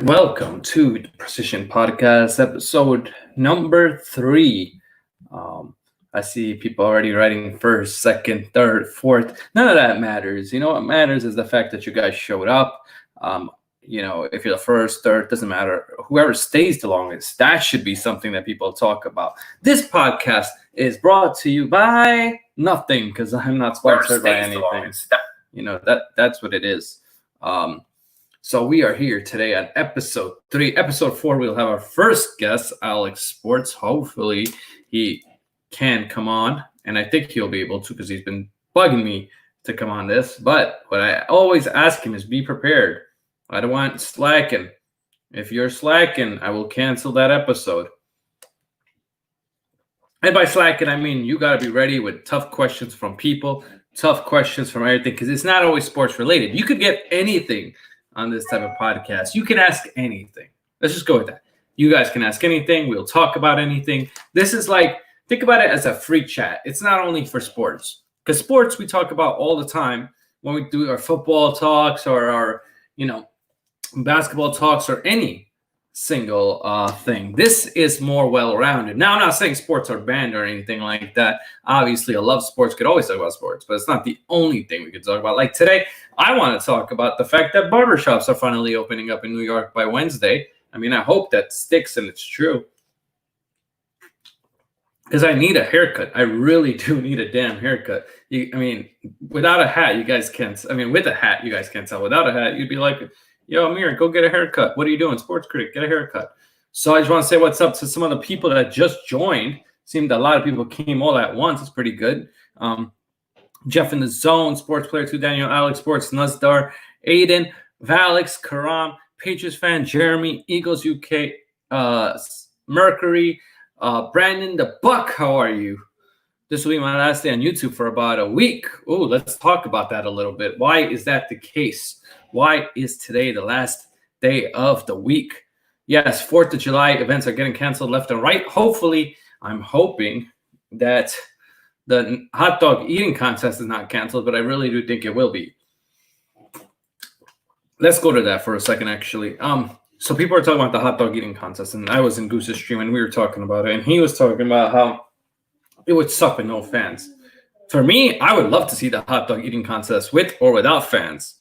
Welcome to the Precision Podcast, episode number 3. I see people already writing first, second, third, fourth. None of that matters. You know what matters is the fact that you guys showed up. If you're the first, third, doesn't matter. Whoever stays the longest, that should be something that people talk about. This podcast is brought to you by nothing because I'm not sponsored by anything. That's what it is. So we are here today at episode 3. Episode 4, we'll have our first guest, Alex Sports. Hopefully he can come on, and I think he'll be able to because he's been bugging me to come on this. But what I always ask him is be prepared. I don't want slacking. If you're slacking, I will cancel that episode. And by slacking, I mean you got to be ready with tough questions from people, tough questions from everything, because it's not always sports related. You could get anything on this type of podcast. You can ask anything. Let's just go with that. You guys can ask anything. We'll talk about anything. This is like, think about it as a free chat. It's not only for sports, because sports we talk about all the time when we do our football talks or our, basketball talks or any single thing. This is more well-rounded. Now, I'm not saying sports are banned or anything like that. Obviously, I love sports. Could always talk about sports, but it's not the only thing we could talk about. Like today, I want to talk about the fact that barbershops are finally opening up in New York by Wednesday. I mean, I hope that sticks and it's true. Because I need a haircut. I really do need a damn haircut. Without a hat, you guys can't. With a hat, you guys can't tell. Without a hat, you'd be like, yo, Amir, go get a haircut. What are you doing? Sports critic, get a haircut. So I just want to say what's up to some of the people that just joined. Seemed a lot of people came all at once. It's pretty good. Jeff in the Zone, Sports Player 2, Daniel, Alex Sports, Nuzdar, Aiden, Valix, Karam, Patriots fan, Jeremy, Eagles UK, Mercury, Brandon the Buck, how are you? This will be my last day on YouTube for about a week. Oh, let's talk about that a little bit. Why is that the case? Why is today the last day of the week? Yes, 4th of July events are getting canceled left and right. Hopefully, I'm hoping that the hot dog eating contest is not canceled, but I really do think it will be. Let's go to that for a second, actually. So people are talking about the hot dog eating contest, and I was in Goose's stream, and we were talking about it, and he was talking about how it would suck with no fans. For me, I would love to see the hot dog eating contest with or without fans.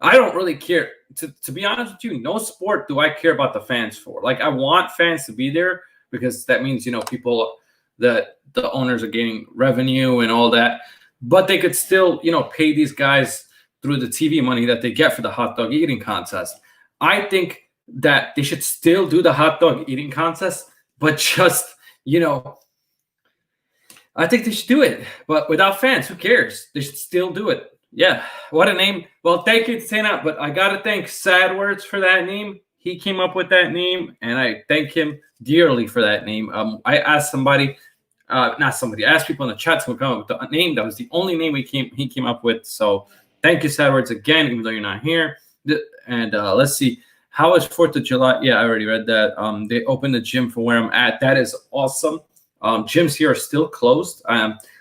I don't really care. To be honest with you, no sport do I care about the fans for. Like, I want fans to be there because that means, people that the owners are gaining revenue and all that. But they could still, pay these guys through the TV money that they get for the hot dog eating contest. I think that they should still do the hot dog eating contest, but just, I think they should do it. But without fans, who cares? They should still do it. Yeah, what a name. Well, thank you, Tina, but I got to thank Sad Words for that name. He came up with that name, and I thank him dearly for that name. I asked I asked people in the chat to come up with the name. That was the only name he came up with. So thank you, Sad Words, again, even though you're not here. And let's see. How is 4th of July? Yeah, I already read that. They opened the gym for where I'm at. That is awesome. Gyms here are still closed.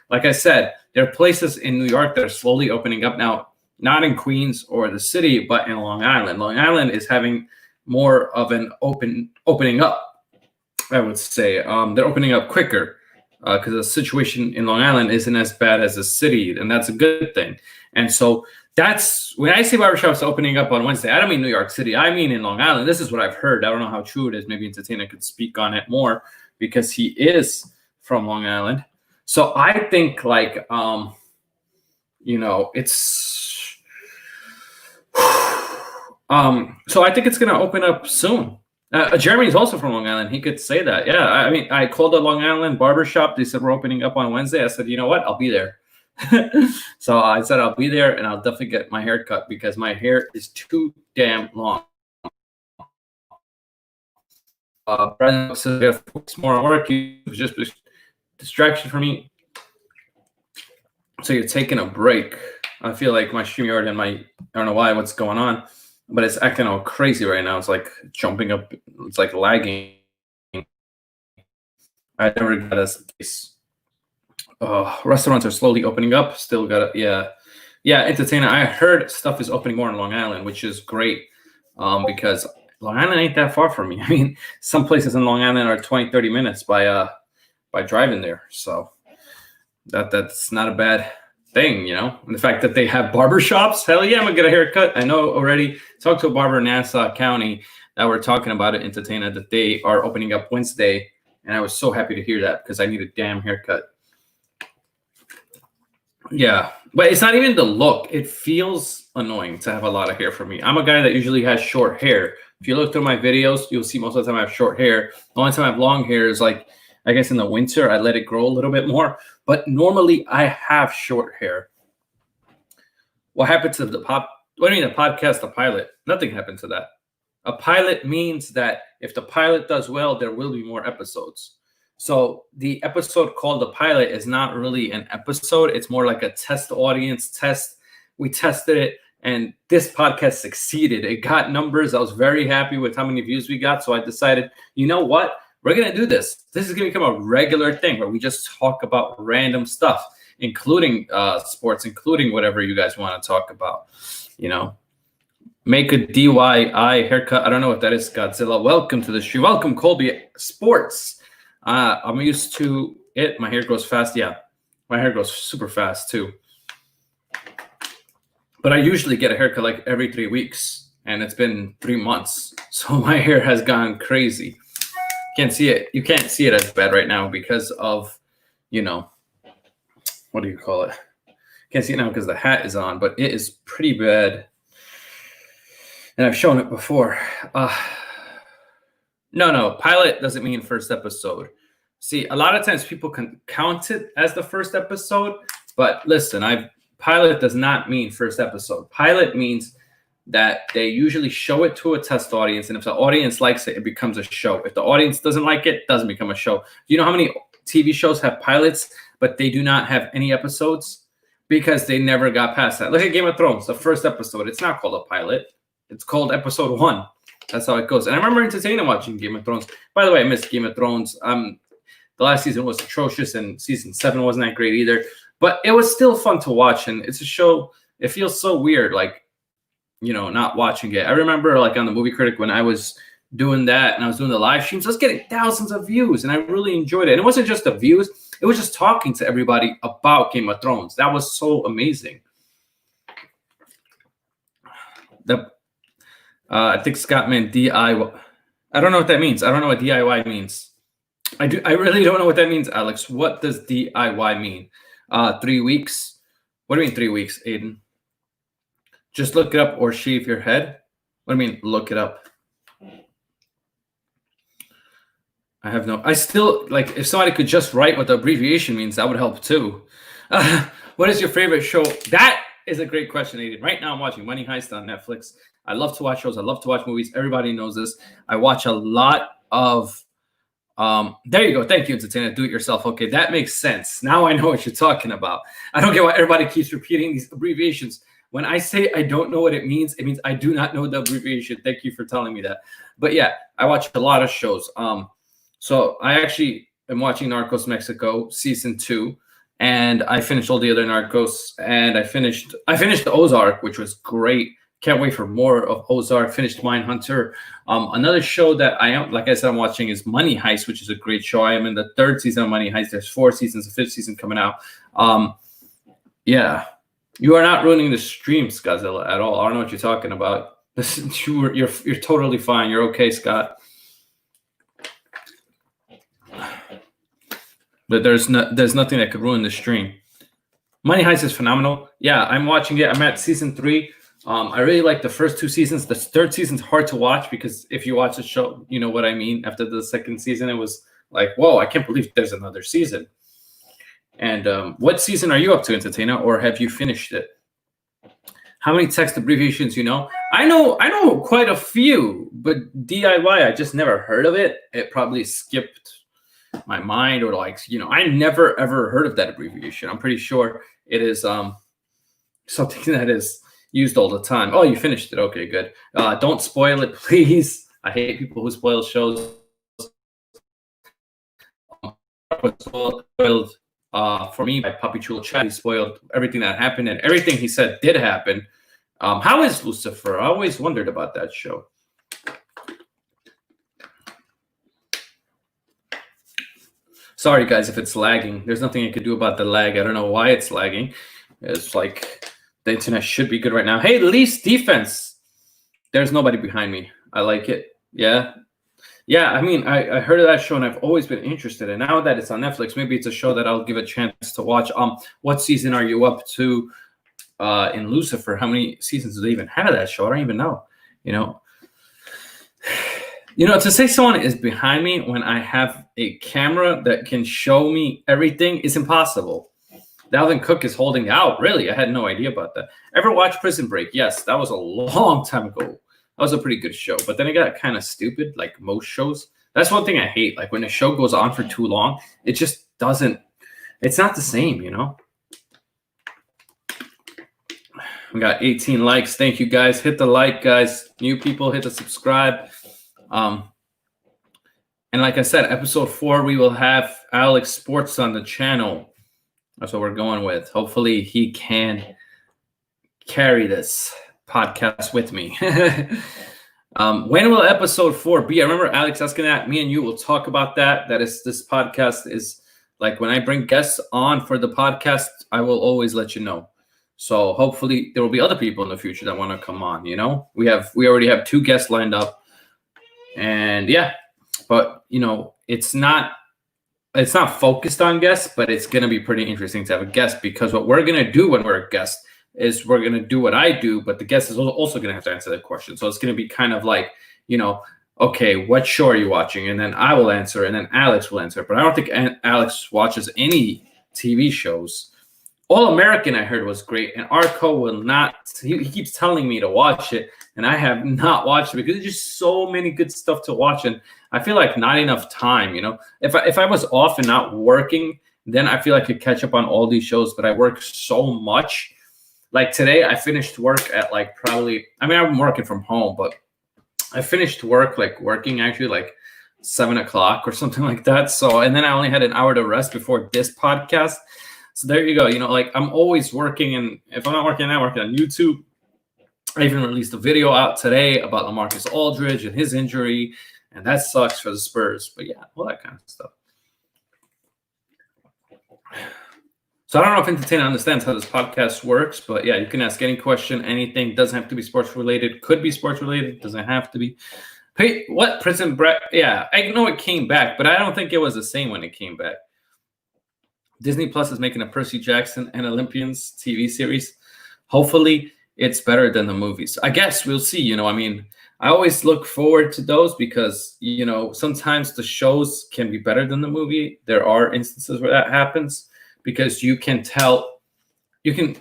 Like I said, there are places in New York that are slowly opening up now, not in Queens or the city, but in Long Island. Long Island is having more of an opening up, I would say. They're opening up quicker because the situation in Long Island isn't as bad as the city, and that's a good thing. And so that's when I say barbershops opening up on Wednesday, I don't mean New York City. I mean in Long Island. This is what I've heard. I don't know how true it is. Maybe Entertainer could speak on it more because he is from Long Island. So I think it's so I think it's going to open up soon. Jeremy's also from Long Island. He could say that. Yeah, I called the Long Island barbershop. They said we're opening up on Wednesday. I said, you know what? I'll be there. So I said I'll be there, and I'll definitely get my hair cut because my hair is too damn long. Brandon says focus more on work. It was just a distraction for me. So you're taking a break. I feel like my StreamYard and I don't know what's going on, but it's acting all crazy right now. It's like jumping up. It's like lagging. I never got this case. Restaurants are slowly opening up. Still got it. Yeah, Entertainer. I heard stuff is opening more in Long Island, which is great because Long Island ain't that far from me. I mean, some places in Long Island are 20, 30 minutes by driving there. So that's not a bad thing, you know. And the fact that they have barbershops, hell yeah, I'm gonna get a haircut. I know already. Talked to a barber in Nassau County that we're talking about it, Entertainer, that they are opening up Wednesday, and I was so happy to hear that because I need a damn haircut. Yeah, but it's not even the look. It feels annoying to have a lot of hair for me. I'm a guy that usually has short hair. If you look through my videos, you'll see most of the time I have short hair. The only time I have long hair is like, I guess in the winter, I let it grow a little bit more. But normally I have short hair. What happened to the what do you mean the podcast, the pilot? Nothing happened to that. A pilot means that if the pilot does well, there will be more episodes. So the episode called The Pilot is not really an episode. It's more like a test audience test. We tested it, and this podcast succeeded. It got numbers. I was very happy with how many views we got. So I decided, you know what? We're going to do this. This is going to become a regular thing where we just talk about random stuff, including sports, including whatever you guys want to talk about, you know. Make a DIY haircut. I don't know what that is, Godzilla. Welcome to the stream. Welcome, Colby Sports. I'm used to it. My hair grows fast. Yeah, my hair grows super fast too. But I usually get a haircut like every 3 weeks, and it's been 3 months. So my hair has gone crazy. Can't see it. You can't see it as bad right now because of, you know, what do you call it? Can't see it now because the hat is on, but it is pretty bad. And I've shown it before. No, pilot doesn't mean first episode. See, a lot of times people can count it as the first episode, but listen, pilot does not mean first episode. Pilot means that they usually show it to a test audience, and if the audience likes it, it becomes a show. If the audience doesn't like it, it doesn't become a show. Do you know how many TV shows have pilots, but they do not have any episodes? Because they never got past that. Look at Game of Thrones, the first episode. It's not called a pilot. It's called episode 1. That's how it goes. And I remember entertaining watching Game of Thrones. By the way, I missed Game of Thrones. The last season was atrocious, and season 7 wasn't that great either. But it was still fun to watch, and it's a show. It feels so weird, like, you know, not watching it. I remember, like, on the Movie Critic when I was doing that and I was doing the live streams, I was getting thousands of views, and I really enjoyed it. And it wasn't just the views. It was just talking to everybody about Game of Thrones. That was so amazing. I think Scott meant DIY. I don't know what that means. I don't know what DIY means. I really don't know what that means, Alex. What does DIY mean? 3 weeks? What do you mean 3 weeks, Aiden? Just look it up or shave your head? What do you mean look it up? I still, like, if somebody could just write what the abbreviation means, that would help too. What is your favorite show? That is a great question, Aiden. Right now I'm watching Money Heist on Netflix. I love to watch shows. I love to watch movies. Everybody knows this. I watch a lot of there you go. Thank you, Entertainer. Do it yourself. Okay, that makes sense. Now I know what you're talking about. I don't get why everybody keeps repeating these abbreviations. When I say I don't know what it means I do not know the abbreviation. Thank you for telling me that. But yeah, I watch a lot of shows. So I actually am watching Narcos Mexico season 2. And I finished all the other Narcos, and I finished Ozark, which was great. Can't wait for more of Ozark. Finished Mindhunter. Another show that I'm watching is Money Heist, which is a great show. I am in the 3rd season of Money Heist. There's 4 seasons, the 5th season coming out. Yeah, you are not ruining the stream, Godzilla, at all. I don't know what you're talking about. You're totally fine. You're okay, Scott. But there's nothing that could ruin the stream. Money Heist is phenomenal. Yeah, I'm watching it. I'm at season 3. I really like the first 2 seasons. The 3rd season's hard to watch because if you watch the show, you know what I mean. After the 2nd season, it was like, whoa, I can't believe there's another season. And what season are you up to, Entertainer, or have you finished it? How many text abbreviations you know? I know quite a few, but DIY, I just never heard of it. It probably skipped my mind, or like, you know, I never ever heard of that abbreviation. I'm pretty sure it is something that is used all the time. Oh, you finished it. Okay, good. Don't spoil it, please. I hate people who spoil shows. Spoiled for me by Papi Chulo Chat. He spoiled everything that happened, and everything he said did happen. How is Lucifer? I always wondered about that show. Sorry, guys, if it's lagging. There's nothing I could do about the lag. I don't know why it's lagging. It's like the internet should be good right now. Hey, Leafs defense. There's nobody behind me. I like it. Yeah. Yeah, I mean, I heard of that show and I've always been interested. And now that it's on Netflix, maybe it's a show that I'll give a chance to watch. What season are you up to in Lucifer? How many seasons do they even have of that show? I don't even know. To say someone is behind me when I have a camera that can show me everything is impossible. Dalvin Cook is holding out. Really? I had no idea about that. Ever watch Prison Break? Yes, that was a long time ago. That was a pretty good show. But then it got kind of stupid, like most shows. That's one thing I hate. Like when a show goes on for too long, it just doesn't. It's not the same, We got 18 likes. Thank you, guys. Hit the like, guys. New people, hit the subscribe. And like I said, episode 4, we will have Alex Sports on the channel. That's what we're going with. Hopefully he can carry this podcast with me. When will episode 4 be? I remember Alex asking that. Me and you will talk about that. This podcast is like when I bring guests on for the podcast, I will always let you know. So hopefully there will be other people in the future that want to come on. We already have 2 guests lined up, and yeah, but it's not focused on guests, but it's going to be pretty interesting to have a guest, because what we're going to do when we're a guest is we're going to do what I do, but the guest is also going to have to answer that question. So it's going to be kind of like, okay, what show are you watching? And then I will answer, and then Alex will answer. But I don't think Alex watches any TV shows. All American, I heard, was great, and Arco will not. He keeps telling me to watch it, and I have not watched it because there's just so many good stuff to watch, and I feel like not enough time. If I was off and not working, then I feel I could catch up on all these shows. But I work so much. Like today, I finished work at I'm working from home, but I finished working actually 7 o'clock or something like that. So, and then I only had an hour to rest before this podcast. So there you go. I'm always working, and if I'm not working, I'm working on YouTube. I even released a video out today about Demarcus Aldridge and his injury, and that sucks for the Spurs. But yeah, all that kind of stuff. So I don't know if Entertainer understands how this podcast works, but yeah, you can ask any question, anything. Doesn't have to be sports related. Could be sports related. Doesn't have to be. Hey, what? Prison Break? Yeah, I know it came back, but I don't think it was the same when it came back. Disney Plus is making a Percy Jackson and Olympians TV series. Hopefully, it's better than the movies. I guess we'll see. I always look forward to those because, sometimes the shows can be better than the movie. There are instances where that happens because you can tell, the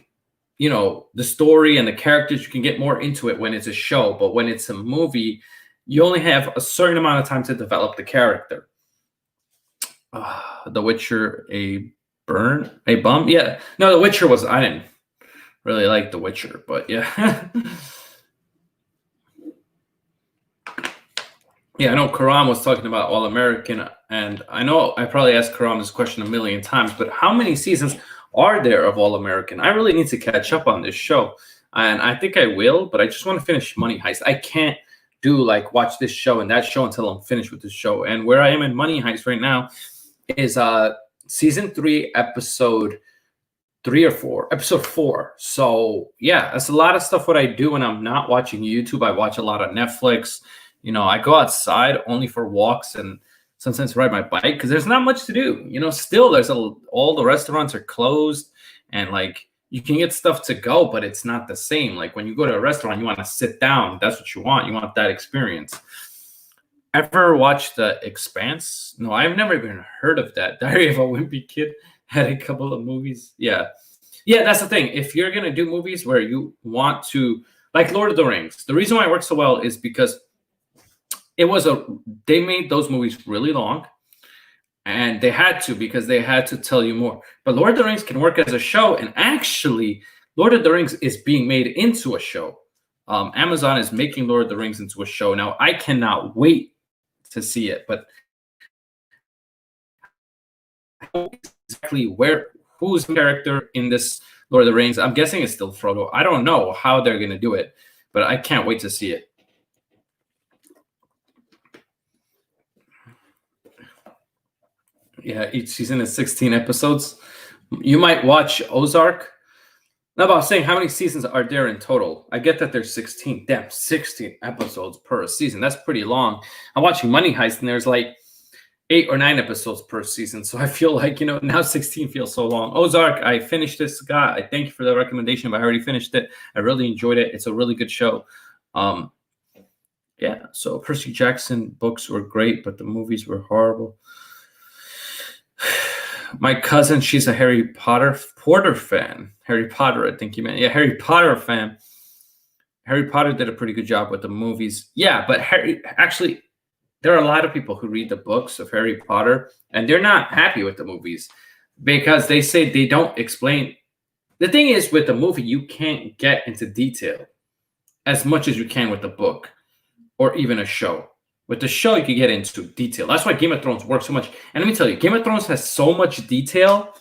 story and the characters, you can get more into it when it's a show. But when it's a movie, you only have a certain amount of time to develop the character. The Witcher, a bum? Yeah. No, The Witcher I didn't really like The Witcher, but yeah. Yeah, I know Karam was talking about All-American, and I know I probably asked Karam this question a million times, but how many seasons are there of All-American? I really need to catch up on this show, and I think I will, but I just want to finish Money Heist. I can't do watch this show and that show until I'm finished with this show. And where I am in Money Heist right now is season 3, episode 3 or 4, episode 4. So yeah, that's a lot of stuff what I do when I'm not watching YouTube. I watch a lot of Netflix. I go outside only for walks and sometimes ride my bike because there's not much to do. Still there's all the restaurants are closed, and you can get stuff to go, but it's not the same. Like when you go to a restaurant, you want to sit down. That's what you want. You want that experience. Ever watched The Expanse? No, I've never even heard of that. Diary of a Wimpy Kid had a couple of movies. Yeah, that's the thing. If you're going to do movies where you want to, like Lord of the Rings, the reason why it works so well is because they made those movies really long, and they had to because they had to tell you more. But Lord of the Rings can work as a show, and actually, Lord of the Rings is being made into a show. Amazon is making Lord of the Rings into a show. Now, I cannot wait to see it, but exactly who's the character in this Lord of the Rings? I'm guessing it's still Frodo. I don't know how they're going to do it, but I can't wait to see it. Yeah, each season is 16 episodes. You might watch Ozark. No, but I was saying, how many seasons are there in total? I get that there's 16. Damn, 16 episodes per season. That's pretty long. I'm watching Money Heist, and there's like 8 or 9 episodes per season. So I feel like, now 16 feels so long. Ozark, I finished this, Scott. I thank you for the recommendation, but I already finished it. I really enjoyed it. It's a really good show. Yeah, so Percy Jackson books were great, but the movies were horrible. My cousin, she's a Harry Potter fan. Harry Potter, I think you meant. Yeah, Harry Potter fan. Harry Potter did a pretty good job with the movies. Yeah, but actually, there are a lot of people who read the books of Harry Potter, and they're not happy with the movies because they say they don't explain. The thing is, with the movie, you can't get into detail as much as you can with the book or even a show. With the show, you can get into detail. That's why Game of Thrones works so much. And let me tell you, Game of Thrones has so much detail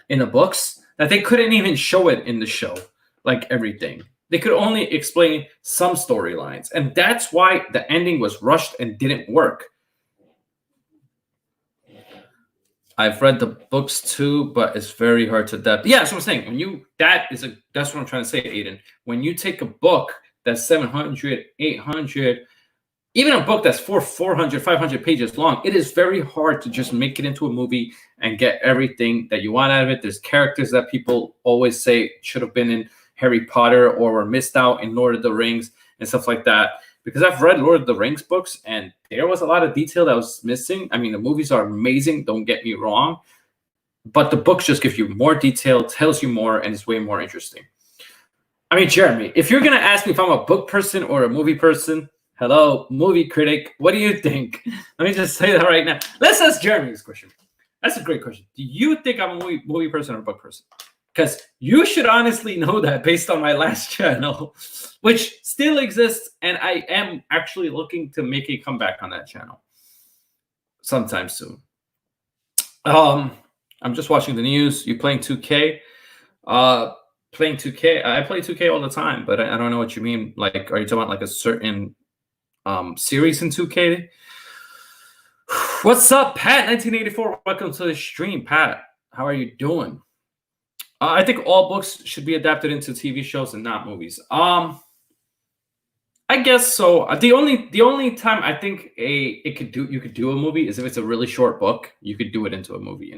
in the books that they couldn't even show it in the show, like everything. They could only explain some storylines. And that's why the ending was rushed and didn't work. I've read the books too, but it's very hard to adapt. Yeah, that's what I'm saying. That's what I'm trying to say, Aiden. When you take a book that's 700, 800, even a book that's 400, 500 pages long, it is very hard to just make it into a movie and get everything that you want out of it. There's characters that people always say should have been in Harry Potter or were missed out in Lord of the Rings and stuff like that. Because I've read Lord of the Rings books, and there was a lot of detail that was missing. I mean, the movies are amazing, don't get me wrong. But the books just give you more detail, tells you more, and it's way more interesting. I mean, Jeremy, if you're going to ask me if I'm a book person or a movie person, hello, movie critic. What do you think? Let me just say that right now. Let's ask Jeremy this question. That's a great question. Do you think I'm a movie person or a book person? Because you should honestly know that based on my last channel, which still exists, and I am actually looking to make a comeback on that channel sometime soon. I'm just watching the news. You playing 2K? Playing 2K? I play 2K all the time, but I don't know what you mean. Like, are you talking about like a certain series in 2K? What's up, Pat? 1984. Welcome to the stream, Pat. How are you doing? I think all books should be adapted into TV shows and not movies. I guess so. The only time I think you could do a movie is if it's a really short book. You could do it into a movie.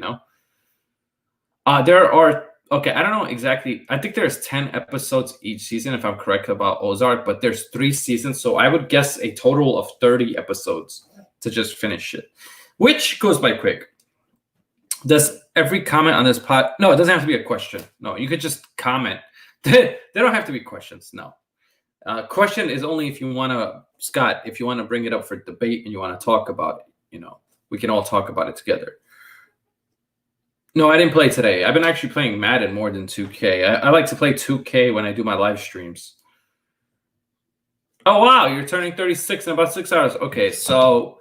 There are. Okay, I don't know exactly. I think there's 10 episodes each season, if I'm correct about Ozark, but there's 3 seasons, so I would guess a total of 30 episodes to just finish it, which goes by quick. Does every comment on this pod? No, it doesn't have to be a question. No, you could just comment. They don't have to be questions. No. Question is only if you want to, Scott, if you want to bring it up for debate and you want to talk about it, we can all talk about it together. No, I didn't play today. I've been actually playing Madden more than 2K. I like to play 2K when I do my live streams. Oh, wow. You're turning 36 in about 6 hours. Okay, so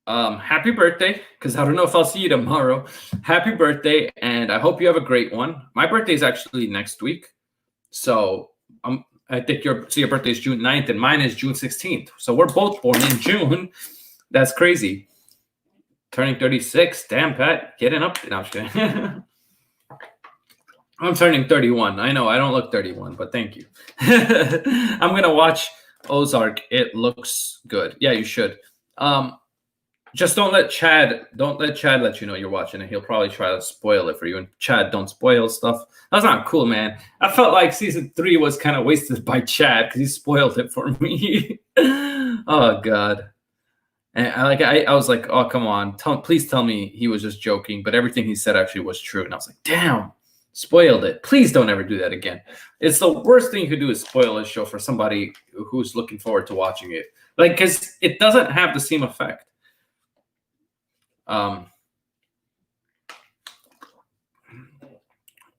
happy birthday, because I don't know if I'll see you tomorrow. Happy birthday, and I hope you have a great one. My birthday is actually next week. So I think your birthday is June 9th, and mine is June 16th. So we're both born in June. That's crazy. Turning 36. Damn, Pat. Getting up. No, I'm just kidding. I'm turning 31. I know. I don't look 31, but thank you. I'm going to watch Ozark. It looks good. Yeah, you should. Just don't let Chad let you know you're watching it. He'll probably try to spoil it for you. And Chad, don't spoil stuff. That's not cool, man. I felt like season 3 was kind of wasted by Chad because he spoiled it for me. Oh, God. And I was like, oh, come on. Please tell me he was just joking. But everything he said actually was true. And I was like, damn, spoiled it. Please don't ever do that again. It's the worst thing you could do is spoil a show for somebody who's looking forward to watching it. Like, because it doesn't have the same effect.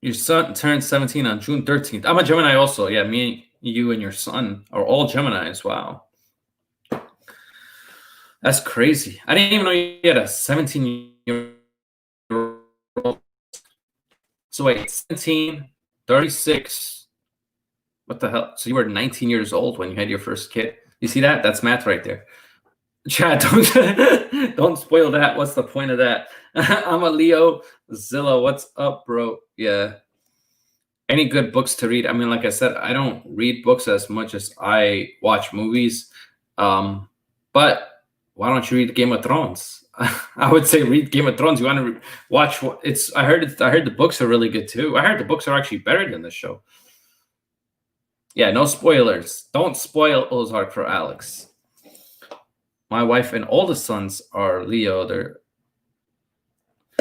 Your son turned 17 on June 13th. I'm a Gemini also. Yeah, me, you, and your son are all Geminis. Wow. That's crazy. I didn't even know you had a 17-year-old. So wait, 17, 36. What the hell? So you were 19 years old when you had your first kid. You see that? That's math right there. Chad, don't spoil that. What's the point of that? I'm a Leo. Zilla, what's up, bro? Yeah. Any good books to read? I mean, like I said, I don't read books as much as I watch movies. But why don't you read Game of Thrones? I would say read Game of Thrones. You want to watch what it's. I heard the books are really good too. I heard the books are actually better than the show. Yeah, no spoilers. Don't spoil Ozark for Alex. My wife and oldest sons are Leo.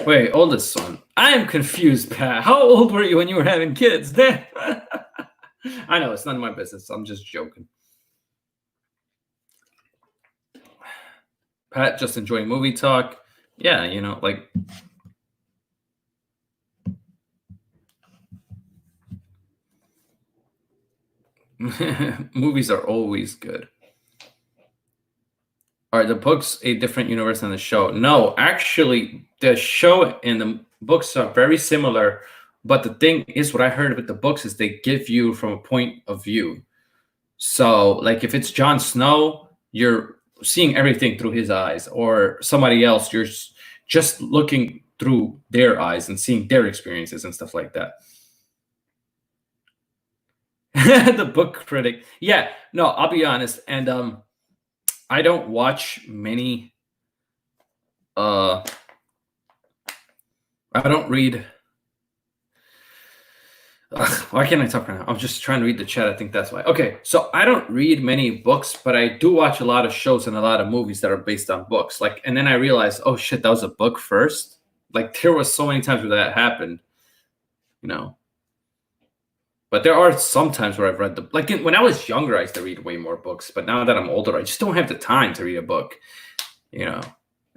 Wait, oldest son. I am confused, Pat. How old were you when you were having kids? I know it's none of my business. I'm just joking. Pat, just enjoying movie talk. Yeah, like movies are always good. Are the books a different universe than the show? No, actually, the show and the books are very similar. But the thing is, what I heard with the books is they give you from a point of view. So, like, if it's Jon Snow, you're seeing everything through his eyes, or somebody else, you're just looking through their eyes and seeing their experiences and stuff like that. The book critic. Yeah, no, I'll be honest. And I don't watch many I don't read. Why can't I talk right now? I'm just trying to read the chat. I think that's why. Okay, so I don't read many books, but I do watch a lot of shows and a lot of movies that are based on books. Like, and then I realized, oh shit, that was a book first. Like, there was so many times where that happened, But there are some times where I've read when I was younger, I used to read way more books. But now that I'm older, I just don't have the time to read a book,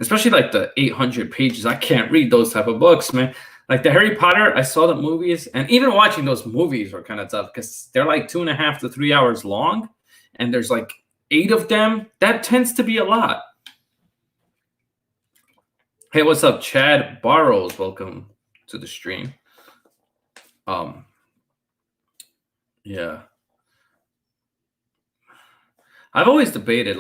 Especially like the 800 pages. I can't read those type of books, man. Like the Harry Potter, I saw the movies, and even watching those movies were kind of tough because they're like 2.5 to 3 hours long, and there's like 8 of them. That tends to be a lot. Hey, what's up, Chad Barrows? Welcome to the stream. Yeah. I've always debated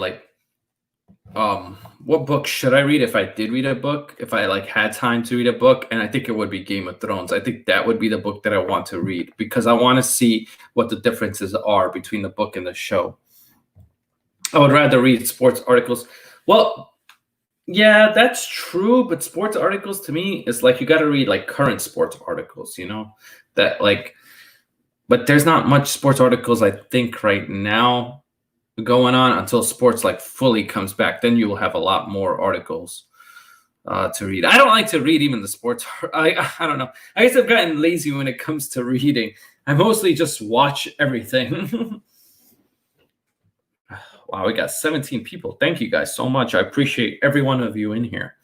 what book should I read if I did read a book, if I had time to read a book, and I think it would be Game of Thrones. I think that would be the book that I want to read because I want to see what the differences are between the book and the show. I would rather read sports articles. Well, yeah, that's true, but sports articles to me is you got to read current sports articles, but there's not much sports articles I think right now going on until sports fully comes back. Then you will have a lot more articles to read. I don't like to read even the sports. I don't know. I guess I've gotten lazy when it comes to reading. I mostly just watch everything. Wow, we got 17 people. Thank you guys so much. I appreciate every one of you in here.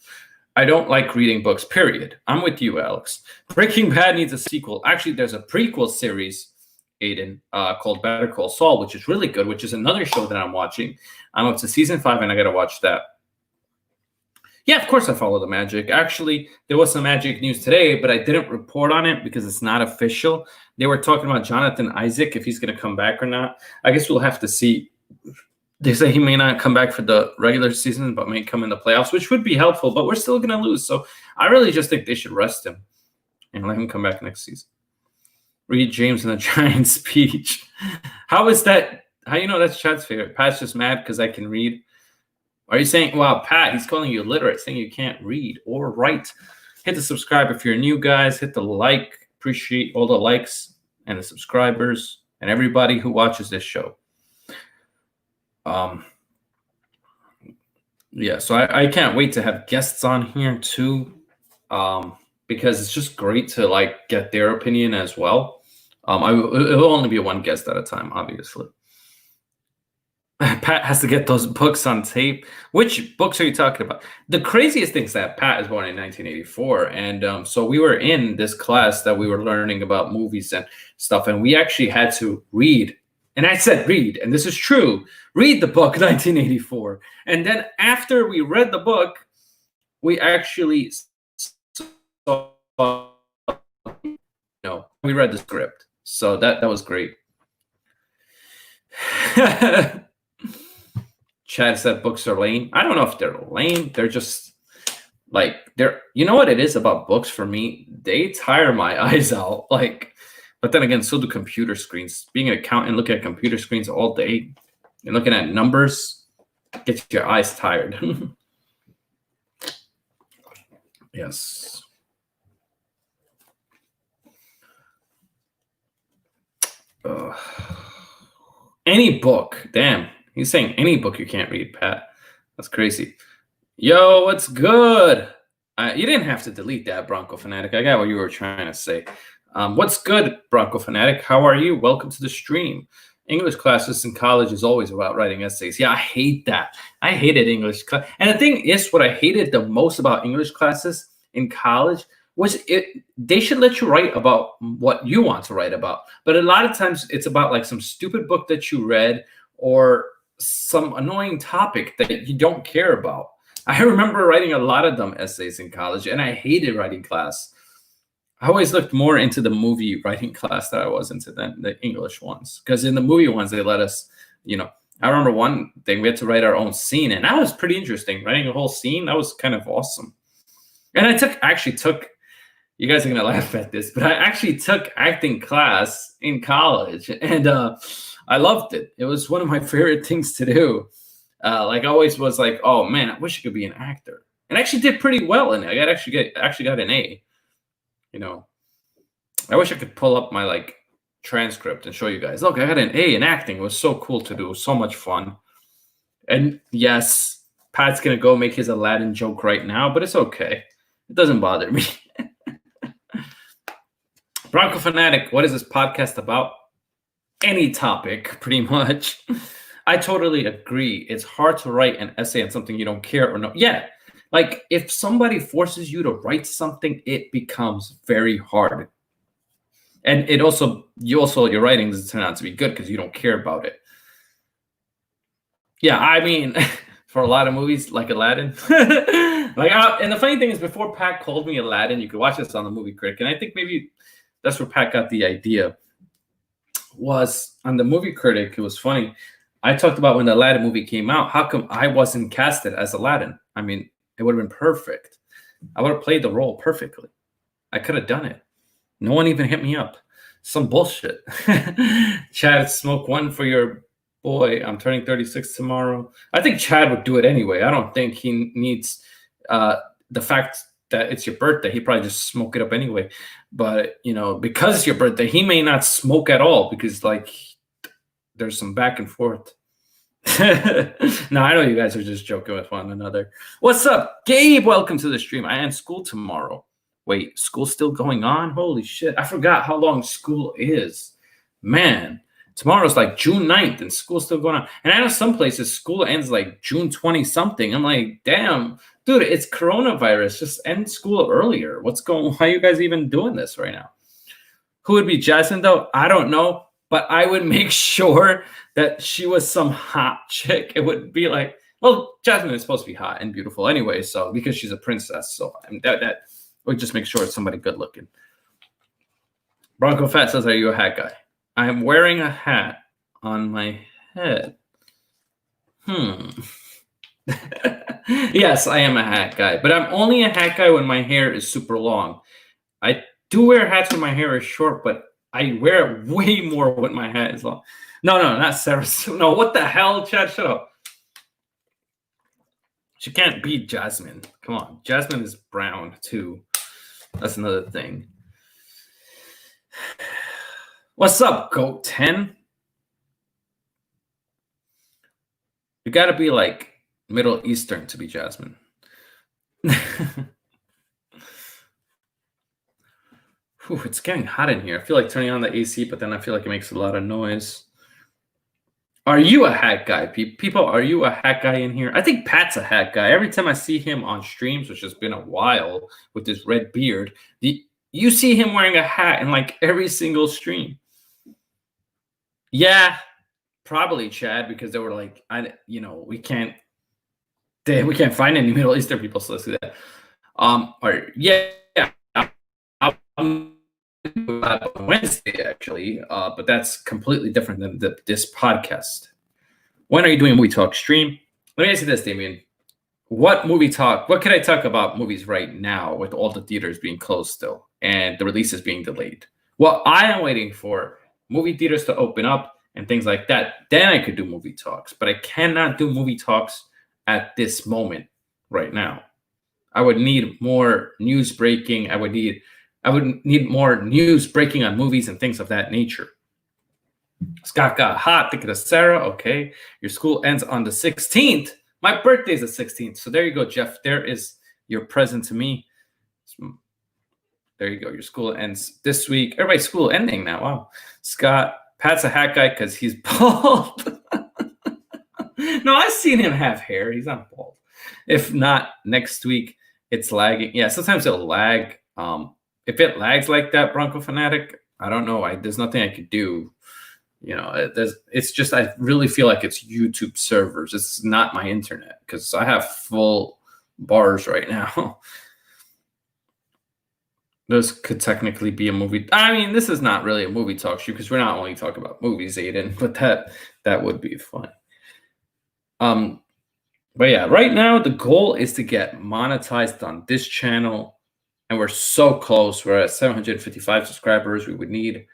I don't like reading books, period. I'm with you, Alex. Breaking Bad needs a sequel. Actually, there's a prequel series, Aiden, called Better Call Saul, which is really good, which is another show that I'm watching. I'm up to season 5, and I got to watch that. Yeah, of course I follow the Magic. Actually, there was some Magic news today, but I didn't report on it because it's not official. They were talking about Jonathan Isaac, if he's going to come back or not. I guess we'll have to see. They say he may not come back for the regular season, but may come in the playoffs, which would be helpful, but we're still going to lose. So I really just think they should rest him and let him come back next season. Read James in the Giants speech. How is that? How you know that's Chad's favorite? Pat's just mad because I can read. Are you saying, wow, Pat, he's calling you illiterate, saying you can't read or write? Hit the subscribe if you're new, guys. Hit the like. Appreciate all the likes and the subscribers and everybody who watches this show. Yeah, so I can't wait to have guests on here too, because it's just great to get their opinion as well. It'll only be one guest at a time, obviously. Pat has to get those books on tape. Which books are you talking about? The craziest thing is that Pat is born in 1984, and so we were in this class that we were learning about movies and stuff, and we actually had to read. And I said read, and this is true. Read the book 1984. And then after we read the book, we actually we read the script. So that was great. Chad said books are lame. I don't know if they're lame. They're just like you know what it is about books for me? They tire my eyes out. Like, but then again, so do computer screens. Being an accountant, looking at computer screens all day and looking at numbers gets your eyes tired. Yes. Any book. Damn. He's saying any book you can't read, Pat. That's crazy. Yo, what's good? You didn't have to delete that, Bronco Fanatic. I got what you were trying to say. What's good, Bronco Fanatic? How are you? Welcome to the stream. English classes in college is always about writing essays. Yeah, I hate that. I hated English class. And the thing is, what I hated the most about English classes in college was they should let you write about what you want to write about. But a lot of times it's about like some stupid book that you read or some annoying topic that you don't care about. I remember writing a lot of dumb essays in college, and I hated writing class. I always looked more into the movie writing class that I was into than the English ones. Because in the movie ones, they let us, I remember one thing, we had to write our own scene, and that was pretty interesting. Writing a whole scene, that was kind of awesome. And I actually took, you guys are going to laugh at this, but I actually took acting class in college, and I loved it. It was one of my favorite things to do. I always was like, oh man, I wish I could be an actor. And I actually did pretty well in it. I actually got an A. I wish I could pull up my transcript and show you guys. Look, I got an A in acting. It was so cool to do. It was so much fun. And yes, Pat's gonna go make his Aladdin joke right now, but it's okay. It doesn't bother me. Bronco Fanatic, what is this podcast about? Any topic, pretty much. I totally agree. It's hard to write an essay on something you don't care or know. Yeah, if somebody forces you to write something, it becomes very hard. And your writing doesn't turn out to be good because you don't care about it. Yeah, I mean, for a lot of movies like Aladdin, and the funny thing is, before Pat called me Aladdin, you could watch this on the Movie Critic, and I think maybe that's where Pat got the idea. Was on the Movie Critic. It was funny. I talked about when the Aladdin movie came out. How come I wasn't casted as Aladdin? I mean, it would have been perfect. I would have played the role perfectly. I could have done it. No one even hit me up. Some bullshit. Chad, smoke one for your boy. I'm turning 36 tomorrow. I think Chad would do it anyway. I don't think he needs the fact that it's your birthday. He probably just smoke it up anyway. But, because it's your birthday, he may not smoke at all because, there's some back and forth. No, I know you guys are just joking with one another. What's up, Gabe? Welcome to the stream. I am school tomorrow. Wait, school's still going on? Holy shit. I forgot how long school is. Man, tomorrow's June 9th and school's still going on. And I know some places school ends June 20 something. I'm like, damn, dude, it's coronavirus. Just end school earlier. Why are you guys even doing this right now? Who would be Jasmine though? I don't know. But I would make sure that she was some hot chick. It would be Jasmine is supposed to be hot and beautiful anyway, so because she's a princess. So that would just make sure it's somebody good looking. Bronco Fat says, are you a hat guy? I am wearing a hat on my head. Yes, I am a hat guy. But I'm only a hat guy when my hair is super long. I do wear hats when my hair is short, but I wear it way more when my hat is long. No, not Sarah. No, what the hell, Chad? Shut up. She can't beat Jasmine. Come on. Jasmine is brown, too. That's another thing. What's up, Goat 10? You got to be Middle Eastern to be Jasmine. Whew, it's getting hot in here. I feel like turning on the AC, but then I feel like it makes a lot of noise. Are you a hat guy? People, are you a hat guy in here? I think Pat's a hat guy. Every time I see him on streams, which has been a while with his red beard, you see him wearing a hat in every single stream. Yeah, probably Chad, because they were we can't find any Middle Eastern people, so let's do that. Wednesday actually, but that's completely different than this podcast. When are you doing a movie talk stream? Let me ask you this, Damien. What could I talk about movies right now with all the theaters being closed still and the releases being delayed? Well, I am waiting for movie theaters to open up and things like that. Then I could do movie talks, but I cannot do movie talks at this moment right now. I would need more news breaking. I would need more news breaking on movies and things of that nature. Scott got hot. Thinking of Sarah. Okay. Your school ends on the 16th. My birthday's the 16th. So there you go, Jeff. There is your present to me. There you go. Your school ends this week. Everybody's school ending now. Wow. Scott, Pat's a hat guy because he's bald. No, I've seen him have hair. He's not bald. If not, next week it's lagging. Yeah, sometimes it'll lag. If it lags like that, Bronco Fanatic, I don't know. There's nothing I could do. It's just I really feel like it's YouTube servers. It's not my internet because I have full bars right now. This could technically be a movie. I mean, this is not really a movie talk show because we're not only talking about movies, Aiden, but that would be fun. But yeah, right now the goal is to get monetized on this channel, and we're so close. We're at 755 subscribers. We would need,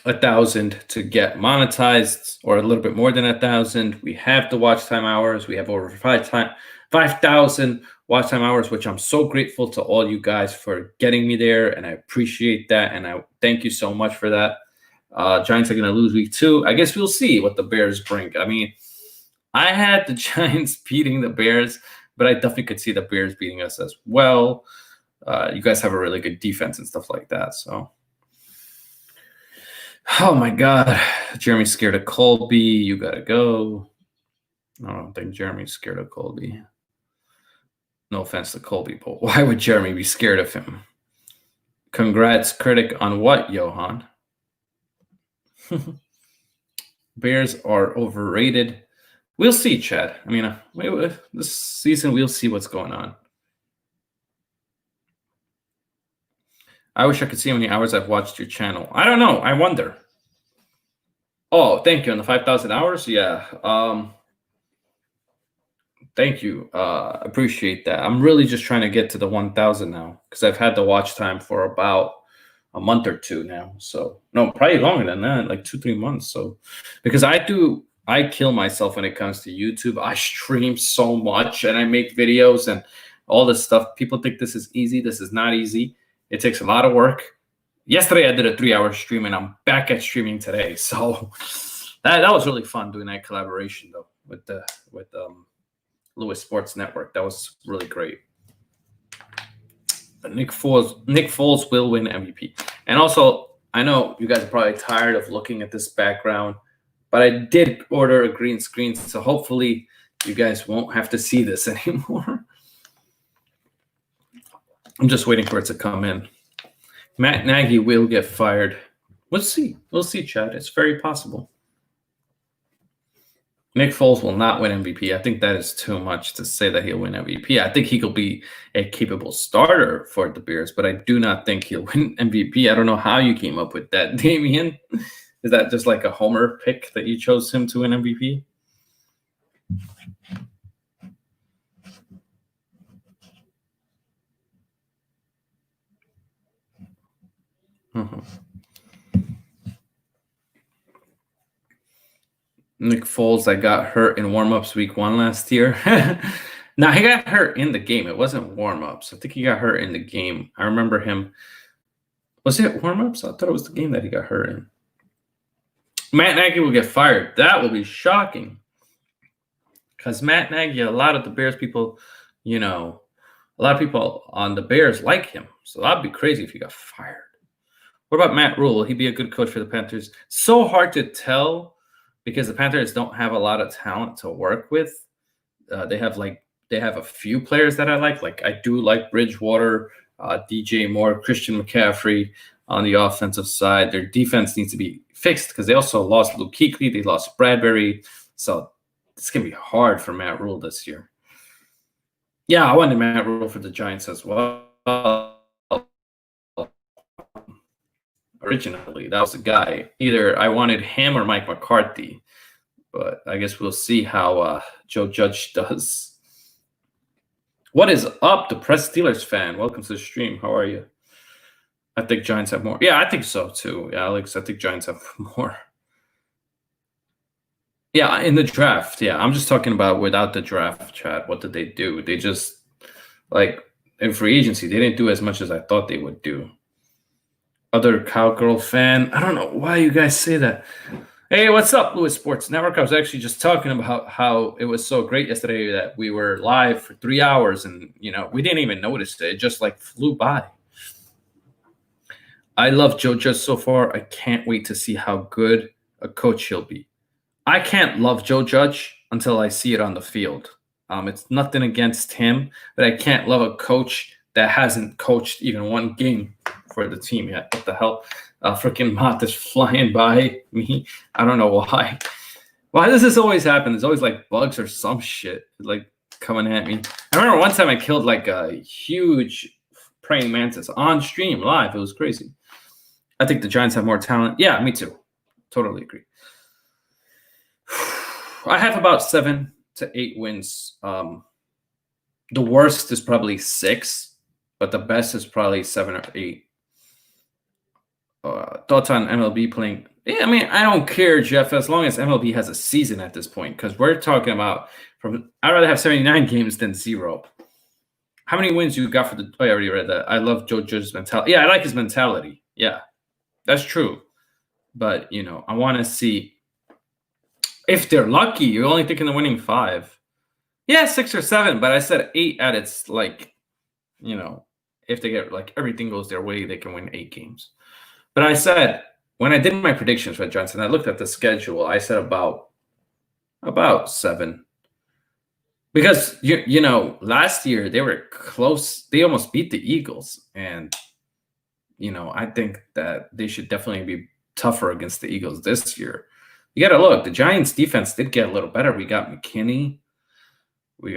1,000 to get monetized, or a little bit more than 1,000. We have the watch time hours. We have over 5,000 watch time hours, which I'm so grateful to all you guys for getting me there, and I appreciate that, and I thank you so much for that. Giants are going to lose week 2. I guess we'll see what the Bears bring. I mean, I had the Giants beating the Bears, but I definitely could see the Bears beating us as well. You guys have a really good defense and stuff like that, so. Oh my God, Jeremy's scared of Colby. You gotta go. I don't think Jeremy's scared of Colby. No offense to Colby, but why would Jeremy be scared of him? Congrats, critic, on what, Johan? Bears are overrated. We'll see, Chad. I mean, this season we'll see what's going on. I wish I could see how many hours I've watched your channel. I don't know. I wonder. Oh, thank you. On the 5,000 hours? Yeah. Thank you. Appreciate that. I'm really just trying to get to the 1,000 now because I've had the watch time for about a month or 2 now. So, no, probably longer than that, like 2-3 months. So, because I kill myself when it comes to YouTube. I stream so much and I make videos and all this stuff. People think this is easy. This is not easy. It takes a lot of work. Yesterday, I did a 3-hour stream, and I'm back at streaming today. So that was really fun doing that collaboration, though, with Lewis Sports Network. That was really great. But Nick Foles will win MVP. And also, I know you guys are probably tired of looking at this background, but I did order a green screen, so hopefully you guys won't have to see this anymore. I'm just waiting for it to come in. Matt Nagy will get fired. We'll see. We'll see, Chad. It's very possible. Nick Foles will not win MVP. I think that is too much to say that he'll win MVP. I think he could be a capable starter for the Bears, but I do not think he'll win MVP. I don't know how you came up with that, Damien. Is that just like a homer pick that you chose him to win MVP? Nick Foles, I got hurt in warm-ups week 1 last year. Now, he got hurt in the game. It wasn't warm-ups. I think he got hurt in the game. I remember him. Was it warm-ups? I thought it was the game that he got hurt in. Matt Nagy will get fired. That will be shocking. Because Matt Nagy, a lot of the Bears people, a lot of people on the Bears like him. So that'd be crazy if he got fired. What about Matt Rule? Will he be a good coach for the Panthers? So hard to tell because the Panthers don't have a lot of talent to work with. They have a few players that I like. Like I do like Bridgewater, DJ Moore, Christian McCaffrey on the offensive side. Their defense needs to be fixed because they also lost Luke Kuechly. They lost Bradbury. So it's going to be hard for Matt Rule this year. Yeah, I wanted Matt Rule for the Giants as well. Originally, that was the guy. Either I wanted him or Mike McCarthy. But I guess we'll see how Joe Judge does. What is up, depressed Steelers fan? Welcome to the stream. How are you? I think Giants have more. Yeah, I think so too, Alex. I think Giants have more. Yeah, in the draft. Yeah, I'm just talking about without the draft, Chad. What did they do? They just, like, in free agency, they didn't do as much as I thought they would do. Other cowgirl fan. I don't know why you guys say that. Hey, what's up, Louis Sports Network? I was actually just talking about how it was so great yesterday that we were live for 3 hours and, we didn't even notice it. It just, flew by. I love Joe Judge so far. I can't wait to see how good a coach he'll be. I can't love Joe Judge until I see it on the field. It's nothing against him, but I can't love a coach that hasn't coached even one game for the team yet. What the hell? Freaking Mott is flying by me. I don't know why. Why does this always happen? There's always bugs or some shit coming at me. I remember one time I killed a huge praying mantis on stream live. It was crazy. I think the Giants have more talent. Yeah, me too. Totally agree. I have about 7 to 8 wins. The worst is probably 6, but the best is probably 7 or 8. Thoughts on MLB playing? Yeah, I don't care, Jeff, as long as MLB has a season at this point, because we're talking about I'd rather have 79 games than 0. How many wins you got for the? Oh, I already read that. I love Joe Judge's mentality. Yeah, I like his mentality. Yeah, that's true. But I want to see if they're lucky. You're only thinking of winning 5. Yeah, 6 or 7. But I said 8 at its if they get everything goes their way, they can win 8 games. But I said, when I did my predictions for Johnson, I looked at the schedule. I said about 7. Because, last year they were close. They almost beat the Eagles. And, I think that they should definitely be tougher against the Eagles this year. You got to look. The Giants defense did get a little better. We got McKinney. We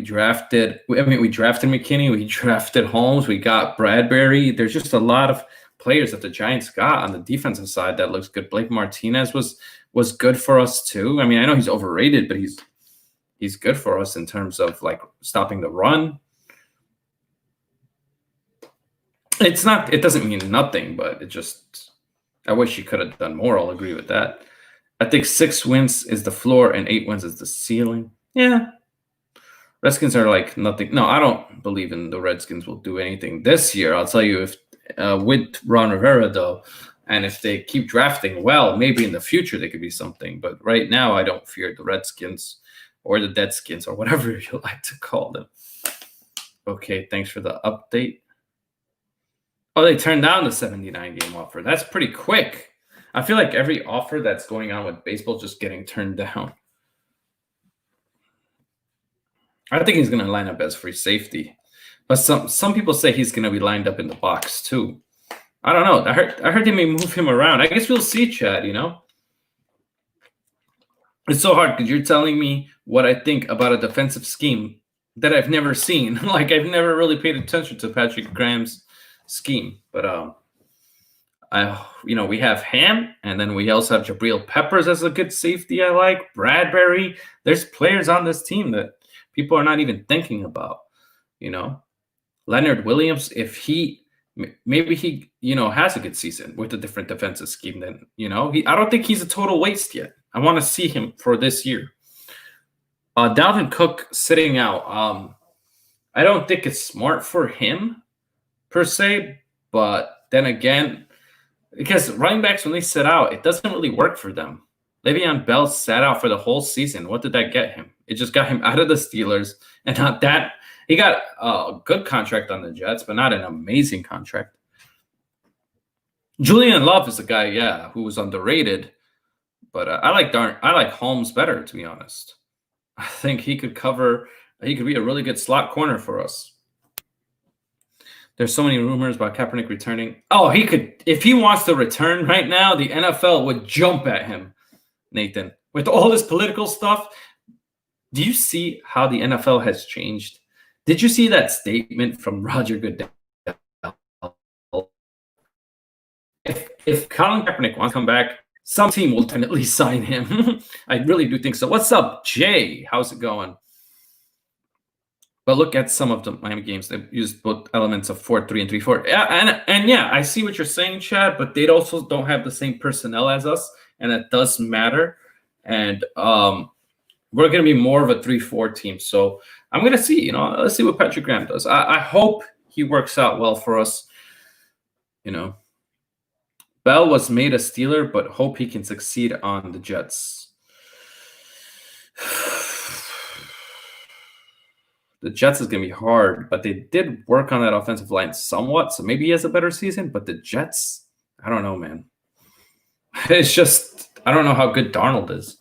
drafted McKinney. We drafted Holmes. We got Bradbury. There's just a lot of players that the Giants got on the defensive side that looks good. Blake Martinez was good for us too. I know he's overrated, but he's good for us in terms of stopping the run. It doesn't mean nothing, but I wish he could have done more. I'll agree with that. I think 6 wins is the floor and 8 wins is the ceiling. Yeah. Redskins are nothing. No, I don't believe in the Redskins will do anything this year. I'll tell you, if with Ron Rivera, though, and if they keep drafting well, maybe in the future they could be something. But right now, I don't fear the Redskins or the Deadskins or whatever you like to call them. Okay, thanks for the update. Oh, they turned down the 79-game offer. That's pretty quick. I feel like every offer that's going on with baseball is just getting turned down. I think he's going to line up as free safety. But some people say he's going to be lined up in the box too. I don't know. I heard they may move him around. I guess we'll see, Chad, It's so hard because you're telling me what I think about a defensive scheme that I've never seen. I've never really paid attention to Patrick Graham's scheme. But we have Ham, and then we also have Jabril Peppers as a good safety I like. Bradbury. There's players on this team that people are not even thinking about, Leonard Williams, if he has a good season with a different defensive scheme, then, I don't think he's a total waste yet. I want to see him for this year. Dalvin Cook sitting out. I don't think it's smart for him per se, but then again, because running backs, when they sit out, it doesn't really work for them. Le'Veon Bell sat out for the whole season. What did that get him? It just got him out of the Steelers, and not that. He got a good contract on the Jets, but not an amazing contract. Julian Love is a guy, who was underrated, but I like Holmes better, to be honest. I think he could be a really good slot corner for us. There's so many rumors about Kaepernick returning. Oh, he could, if he wants to return right now, the NFL would jump at him, Nathan. With all this political stuff, do you see how the NFL has changed? Did you see that statement from Roger Goodell? If Colin Kaepernick wants to come back, some team will definitely sign him. I really do think so. What's up, Jay? How's it going? But look at some of the Miami games. They've used both elements of 4-3 and 3-4. Yeah, and yeah, I see what you're saying, Chad. But they also don't have the same personnel as us, and that does matter. And we're going to be more of a 3-4 team. So I'm going to see. You know, let's see what Patrick Graham does. I hope he works out well for us. You know, Bell was made a Steeler, but hope he can succeed on the Jets. The Jets is going to be hard, but they did work on that offensive line somewhat, so maybe he has a better season. But the Jets, I don't know, man. It's just, I don't know how good Darnold is.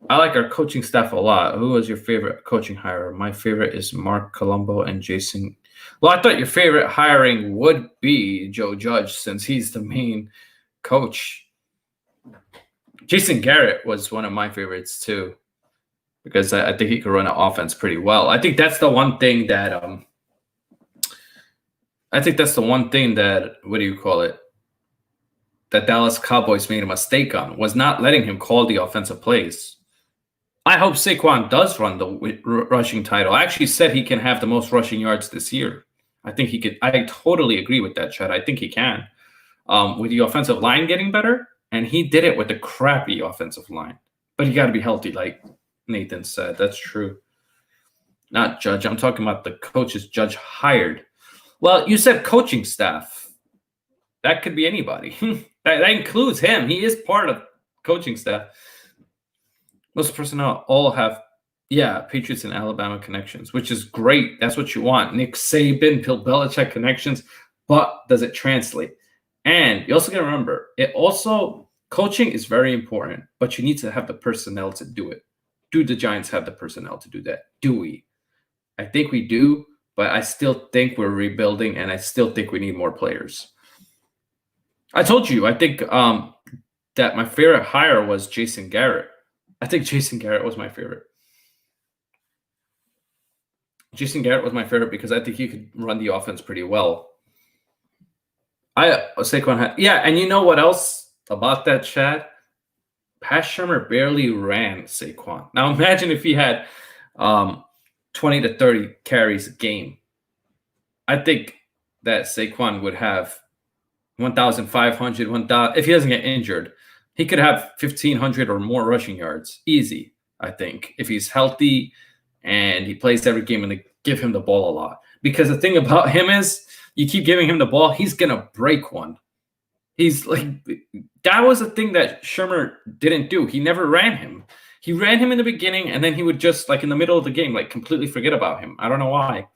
I like our coaching staff a lot. Who was your favorite coaching hire? My favorite is Mark Colombo and Jason. Well, I thought your favorite hiring would be Joe Judge, since he's the main coach. Jason Garrett was one of my favorites too, because I think he could run an offense pretty well. I think that's the one thing that what do you call it? That Dallas Cowboys made a mistake on, was not letting him call the offensive plays. I hope Saquon does run the rushing title. I actually said he can have the most rushing yards this year. I think he could. I totally agree with that, Chad. I think he can. With the offensive line getting better, and he did it with a crappy offensive line. But you got to be healthy, like Nathan said. That's true. Not Judge. I'm talking about the coaches Judge hired. Well, you said coaching staff. That could be anybody. that includes him. He is part of coaching staff. Most personnel all have, Patriots and Alabama connections, which is great. That's what you want. Nick Saban, Bill Belichick connections, but does it translate? And you also got to remember, coaching is very important, but you need to have the personnel to do it. Do the Giants have the personnel to do that? Do we? I think we do, but I still think we're rebuilding, and I still think we need more players. I told you, I think that my favorite hire was Jason Garrett. I think Jason Garrett was my favorite. Jason Garrett was my favorite because I think he could run the offense pretty well. And you know what else about that, Chad? Pat Shurmur barely ran Saquon. Now imagine if he had 20 to 30 carries a game. I think that Saquon would have 1,500, 1,000. If he doesn't get injured, he could have 1,500 or more rushing yards. Easy, I think, if he's healthy and he plays every game and they give him the ball a lot. Because the thing about him is, you keep giving him the ball, he's going to break one. He's like, that was the thing that Shurmur didn't do. He never ran him. He ran him in the beginning, and then he would just, like in the middle of the game, like completely forget about him. I don't know why.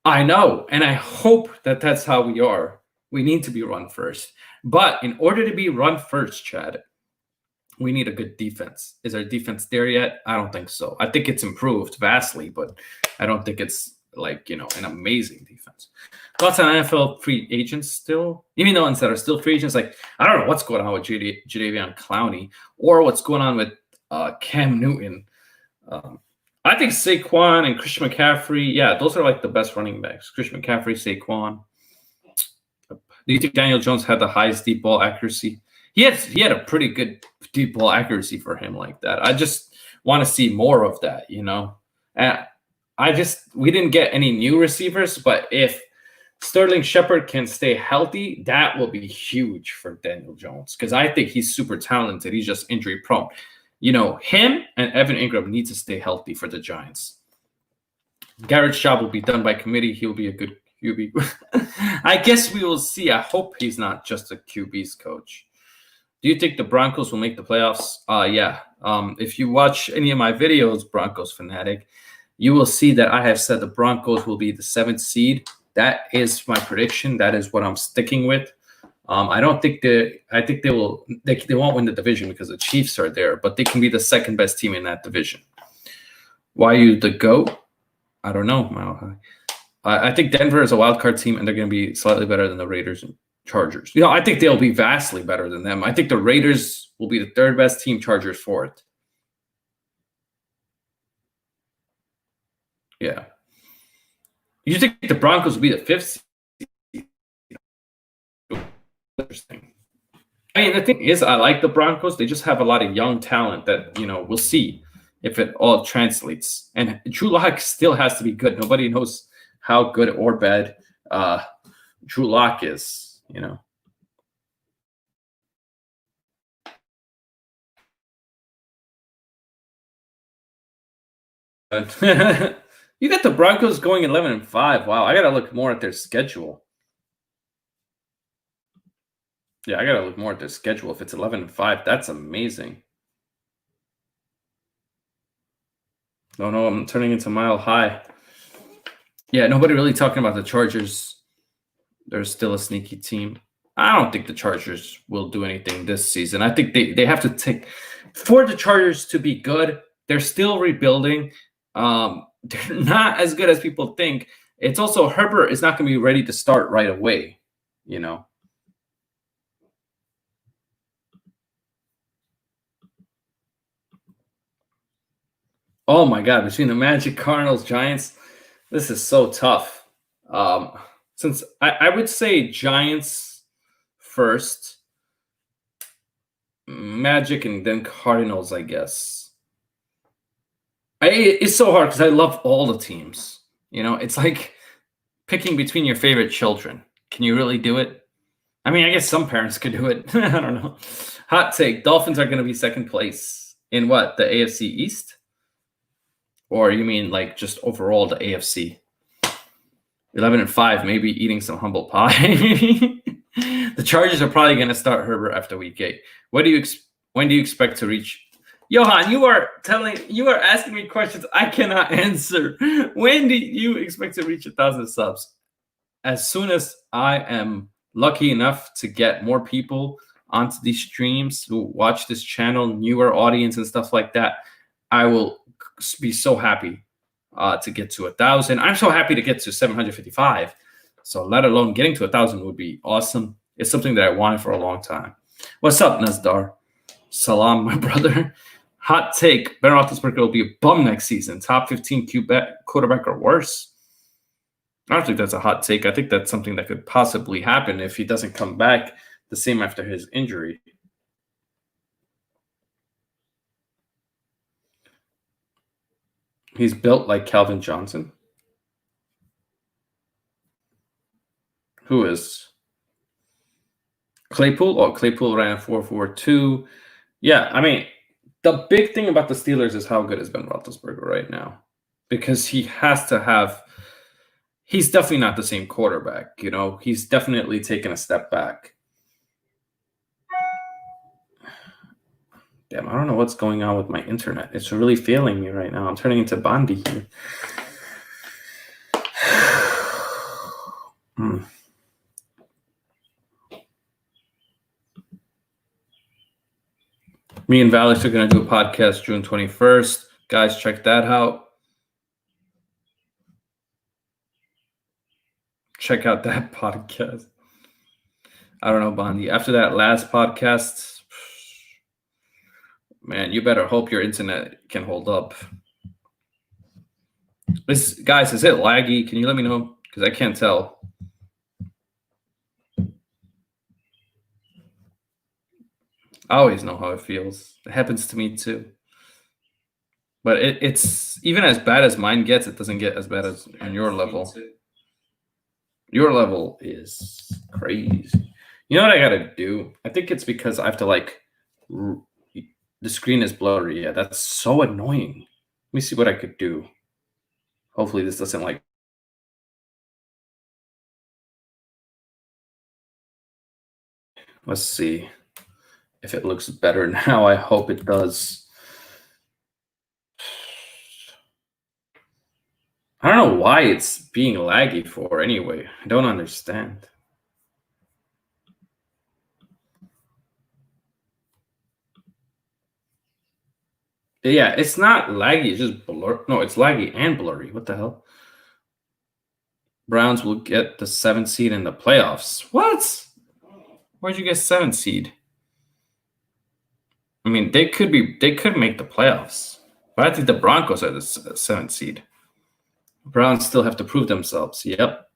I know, and I hope that that's how we are. We need to be run first. But in order to be run first, Chad, we need a good defense. Is our defense there yet? I don't think so. I think it's improved vastly, but I don't think it's an amazing defense. Thoughts on NFL free agents still? Even the ones that are still free agents, I don't know what's going on with Jadeveon Clowney or what's going on with Cam Newton. I think Saquon and Christian McCaffrey, those are the best running backs. Christian McCaffrey, Saquon. Do you think Daniel Jones had the highest deep ball accuracy? He had a pretty good deep ball accuracy for him like that. I just want to see more of that, And we didn't get any new receivers, but if Sterling Shepard can stay healthy, that will be huge for Daniel Jones because I think he's super talented. He's just injury prone. Him and Evan Ingram need to stay healthy for the Giants. Garrett's job will be done by committee. He'll be a good QB. I guess we will see. I hope he's not just a QB's coach. Do you think the Broncos will make the playoffs? Yeah. If you watch any of my videos, Broncos fanatic, you will see that I have said the Broncos will be the 7th seed. That is my prediction. That is what I'm sticking with. I think they will. They won't win the division because the Chiefs are there, but they can be the second best team in that division. Why you the GOAT? I don't know. I think Denver is a wild card team, and they're going to be slightly better than the Raiders and Chargers. I think they'll be vastly better than them. I think the Raiders will be the 3rd best team, Chargers 4th. Yeah. You think the Broncos will be the 5th seed? Interesting. I mean, the thing is, I like the Broncos. They just have a lot of young talent that, we'll see if it all translates. And Drew Lock still has to be good. Nobody knows how good or bad Drew Lock is. You got the Broncos going 11-5. Wow, I gotta look more at their schedule. Yeah, I gotta look more at their schedule. If it's 11-5, that's amazing. No, I'm turning into Mile High. Yeah, nobody really talking about the Chargers. They're still a sneaky team. I don't think the Chargers will do anything this season. I think they have to take for the Chargers to be good. They're still rebuilding. They're not as good as people think. It's also Herbert is not going to be ready to start right away. Oh my God, between the Magic, Cardinals, Giants, this is so tough. Since I would say Giants first, Magic, and then Cardinals, I guess. It's so hard because I love all the teams. It's like picking between your favorite children. Can you really do it? I mean, I guess some parents could do it. I don't know. Hot take: Dolphins are going to be second place in what, the AFC East? Or you mean like just overall the AFC? 11-5, maybe eating some humble pie. The Chargers are probably going to start Herbert after week 8. When do you expect to reach? Johan, you are asking me questions I cannot answer. When do you expect to reach 1,000 subs? As soon as I am lucky enough to get more people onto these streams who watch this channel, newer audience and stuff like that, I will be so happy to get to 1,000. I'm so happy to get to 755. So let alone getting to 1,000 would be awesome. It's something that I wanted for a long time. What's up, Nazdar? Salam, my brother. Hot take: Ben Roethlisberger will be a bum next season. Top 15 quarterback or worse. I don't think that's a hot take. I think that's something that could possibly happen if he doesn't come back the same after his injury. He's built like Calvin Johnson. Who is? Claypool? Oh, Claypool ran a 4.42. Yeah, I mean, the big thing about the Steelers is how good is Ben Roethlisberger right now. Because he has to have – he's definitely not the same quarterback, He's definitely taken a step back. Damn, I don't know what's going on with my internet. It's really failing me right now. I'm turning into Bondi here. Me and Valix are going to do a podcast June 21st. Guys, check that out. Check out that podcast. I don't know, Bondi. After that last podcast, man, you better hope your internet can hold up. Guys, is it laggy? Can you let me know? Because I can't tell. I always know how it feels. It happens to me too. But it's even as bad as mine gets, it doesn't get as bad as on your level. Your level is crazy. You know what I gotta do? I think it's because I have to the screen is blurry. Yeah, that's so annoying. Let me see what I could do. Hopefully this doesn't let's see if it looks better now. I hope it does. I don't know why it's being laggy for anyway. I don't understand. Yeah, it's not laggy. It's just blur. No, it's laggy and blurry. What the hell? Browns will get the 7th seed in the playoffs. What? Where'd you get 7th seed? I mean, they could make the playoffs. But I think the Broncos are the 7th seed. Browns still have to prove themselves. Yep.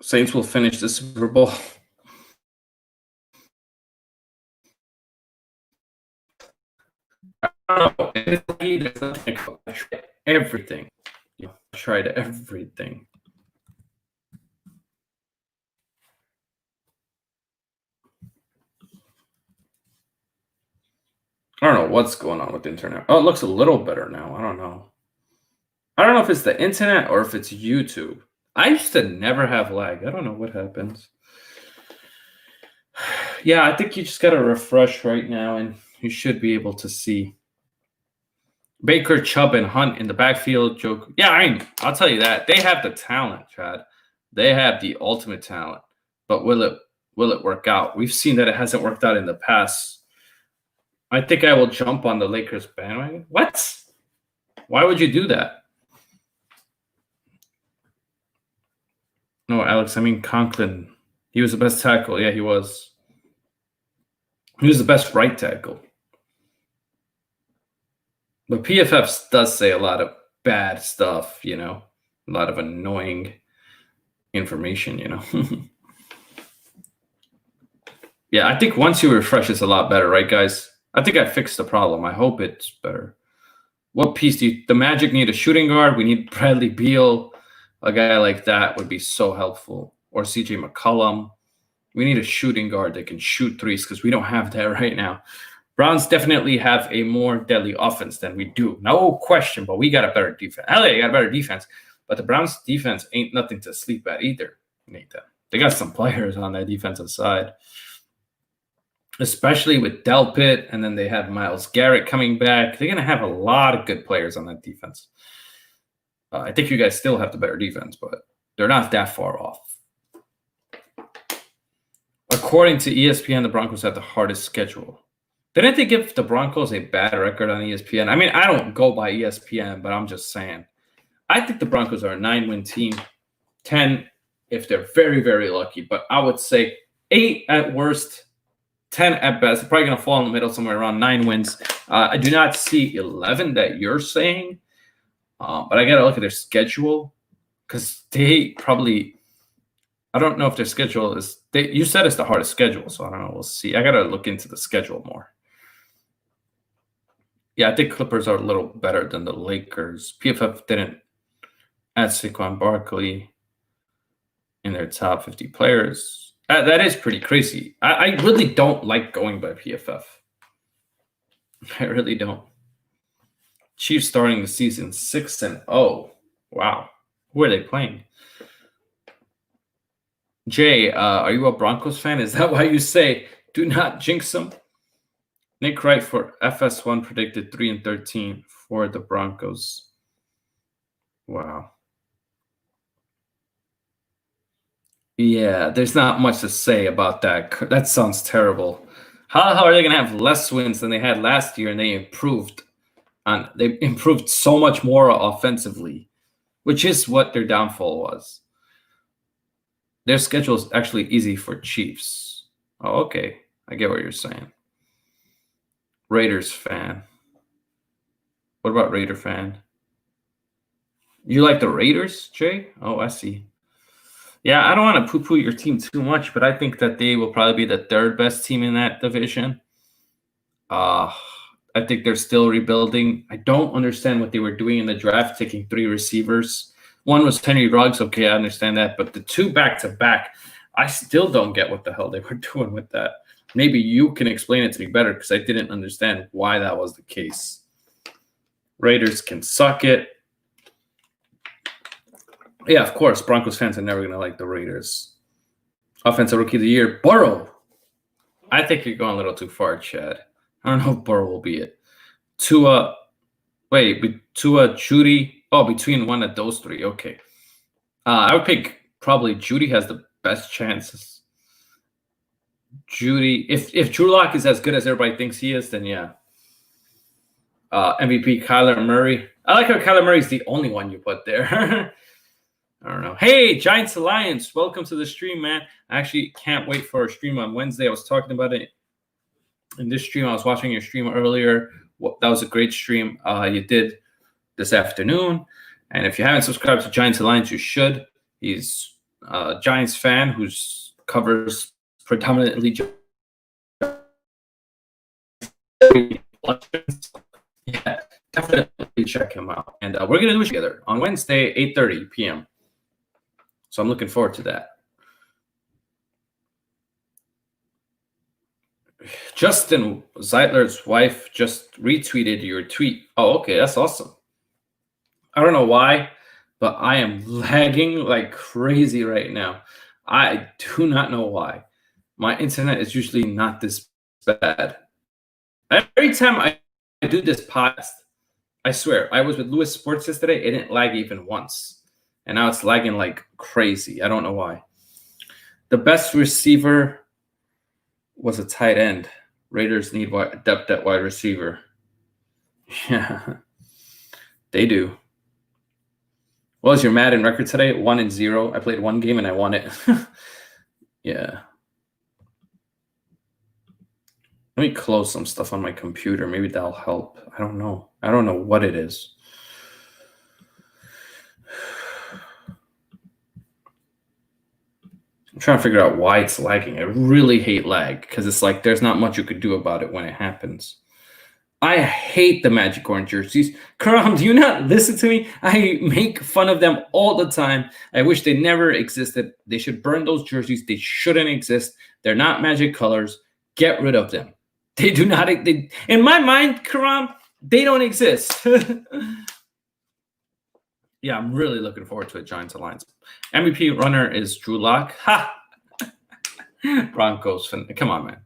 Saints will finish the Super Bowl. I don't know. There's nothing. I tried everything. I tried everything. I don't know what's going on with the internet. Oh, it looks a little better now. I don't know. I don't know if it's the internet or if it's YouTube. I used to never have lag. I don't know what happens. Yeah, I think you just got to refresh right now, and you should be able to see. Baker, Chubb, and Hunt in the backfield. Joke. Yeah, I'll tell you that. They have the talent, Chad. They have the ultimate talent. But will it work out? We've seen that it hasn't worked out in the past. I think I will jump on the Lakers bandwagon. What? Why would you do that? No, Alex, I mean Conklin. He was the best tackle. Yeah, he was. He was the best right tackle. But PFF does say a lot of bad stuff, a lot of annoying information, Yeah, I think once you refresh, it's a lot better, right, guys? I think I fixed the problem. I hope it's better. What piece do the Magic need? A shooting guard? We need Bradley Beal. A guy like that would be so helpful. Or CJ McCollum. We need a shooting guard that can shoot threes because we don't have that right now. Browns definitely have a more deadly offense than we do. No question, but we got a better defense. LA got a better defense, but the Browns' defense ain't nothing to sleep at either, Nathan. They got some players on that defensive side, especially with Delpit, and then they have Myles Garrett coming back. They're going to have a lot of good players on that defense. I think you guys still have the better defense, but they're not that far off. According to ESPN, the Broncos have the hardest schedule. Didn't they give the Broncos a bad record on ESPN? I mean, I don't go by ESPN, but I'm just saying. I think the Broncos are a 9-win team, 10 if they're very, very lucky. But I would say 8 at worst, 10 at best. They're probably going to fall in the middle somewhere around 9 wins. I do not see 11 that you're saying, but I got to look at their schedule because they probably – I don't know if their schedule is – you said it's the hardest schedule, so I don't know. We'll see. I got to look into the schedule more. Yeah, I think Clippers are a little better than the Lakers. PFF didn't add Saquon Barkley in their top 50 players. That is pretty crazy. I really don't like going by PFF. I really don't. Chiefs starting the season 6-0. Wow. Who are they playing? Jay, are you a Broncos fan? Is that why you say do not jinx them? Nick Wright for FS1 predicted 3-13 for the Broncos. Wow. Yeah, there's not much to say about that. That sounds terrible. How are they going to have less wins than they had last year, and they improved? They improved so much more offensively, which is what their downfall was. Their schedule is actually easy for Chiefs. Oh, okay. I get what you're saying. Raiders fan. What about Raider fan? You like the Raiders, Jay? Oh, I see. Yeah, I don't want to poo-poo your team too much, but I think that they will probably be the third best team in that division. I think they're still rebuilding. I don't understand what they were doing in the draft, taking 3 receivers. One was Henry Ruggs. Okay, I understand that. But the 2 back-to-back, I still don't get what the hell they were doing with that. Maybe you can explain it to me better because I didn't understand why that was the case. Raiders can suck it. Yeah, of course, Broncos fans are never going to like the Raiders. Offensive Rookie of the Year, Burrow. I think you're going a little too far, Chad. I don't know if Burrow will be it. Tua, Judy. Oh, between one of those 3. Okay. I would pick probably Judy has the best chances. Judy, if Drew Lock is as good as everybody thinks he is, then yeah. MVP Kyler Murray. I like how Kyler Murray's the only one you put there. I don't know. Hey, Giants Alliance, welcome to the stream, man. I actually can't wait for our stream on Wednesday. I was talking about it in this stream. I was watching your stream earlier. That was a great stream you did this afternoon. And if you haven't subscribed to Giants Alliance, you should. He's Giants fan who covers predominantly. Yeah, definitely check him out. And we're going to do it together on Wednesday, 8:30 p.m. So I'm looking forward to that. Justin Zeitler's wife just retweeted your tweet. Oh, okay. That's awesome. I don't know why, but I am lagging like crazy right now. I do not know why. My internet is usually not this bad. Every time I do this podcast, I swear, I was with Lewis Sports yesterday. It didn't lag even once. And now it's lagging like crazy. I don't know why. The best receiver was a tight end. Raiders need depth at wide receiver. Yeah, they do. What was your Madden record today? 1-0. I played one game and I won it. Yeah. Let me close some stuff on my computer. Maybe that'll help. I don't know. I don't know what it is. I'm trying to figure out why it's lagging. I really hate lag because it's like there's not much you could do about it when it happens. I hate the Magic Orange jerseys. Karam, do you not listen to me? I make fun of them all the time. I wish they never existed. They should burn those jerseys. They shouldn't exist. They're not Magic colors. Get rid of them. They do not. In my mind, Karam, they don't exist. Yeah, I'm really looking forward to it, Giants Alliance. MVP runner is Drew Lock. Ha! Broncos. Come on, man.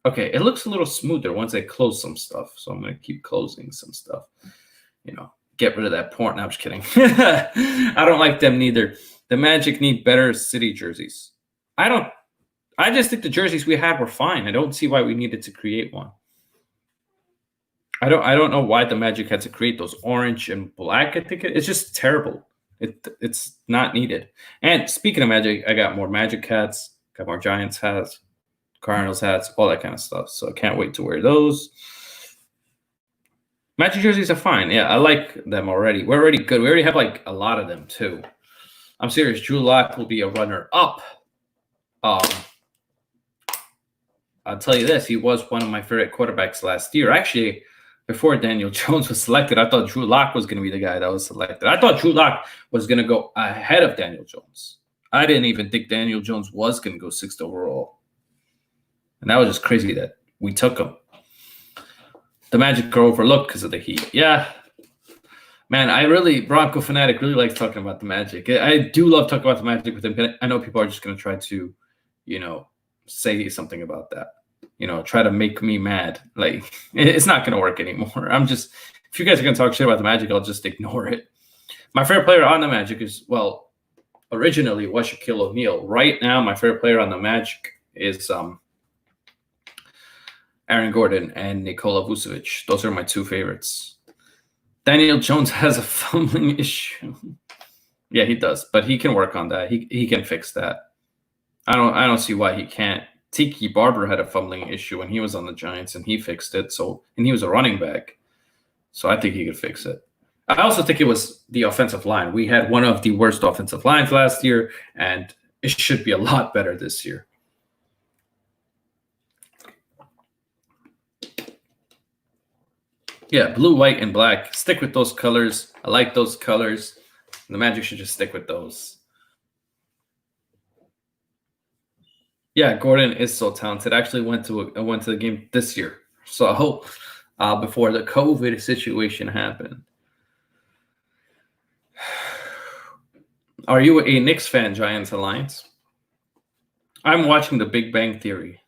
Okay, it looks a little smoother once I close some stuff. So I'm going to keep closing some stuff. Get rid of that porn. No, I'm just kidding. I don't like them neither. The Magic need better city jerseys. I just think the jerseys we had were fine. I don't see why we needed to create one. I don't know why the Magic had to create those orange and black. I think it's just terrible. It's not needed. And speaking of Magic, I got more Magic hats, got more Giants hats, Cardinals hats, all that kind of stuff. So I can't wait to wear those. Magic jerseys are fine. Yeah, I like them already. We're already good. We already have like a lot of them too. I'm serious. Drew Lock will be a runner-up. I'll tell you this. He was one of my favorite quarterbacks last year. Actually, before Daniel Jones was selected, I thought Drew Lock was going to be the guy that was selected. I thought Drew Lock was going to go ahead of Daniel Jones. I didn't even think Daniel Jones was going to go 6th overall. And that was just crazy that we took him. The Magic are overlooked because of the Heat. Yeah. Man, Bronco fanatic really likes talking about the Magic. I do love talking about the Magic with him. I know people are just going to try to, say something about that. Try to make me mad. Like, it's not going to work anymore. If you guys are going to talk shit about the Magic, I'll just ignore it. My favorite player on the Magic is, originally was Shaquille O'Neal. Right now, my favorite player on the Magic is Aaron Gordon and Nikola Vucevic. Those are my two favorites. Daniel Jones has a fumbling issue. Yeah, he does, but he can work on that. He can fix that. I don't see why he can't. Tiki Barber had a fumbling issue when he was on the Giants, and he fixed it. And he was a running back, so I think he could fix it. I also think it was the offensive line. We had one of the worst offensive lines last year, and it should be a lot better this year. Yeah, blue, white, and black. Stick with those colors. I like those colors. The Magic should just stick with those. Yeah, Gordon is so talented. Actually went to the game this year. So I hope before the COVID situation happened. Are you a Knicks fan, Giants Alliance? I'm watching The Big Bang Theory.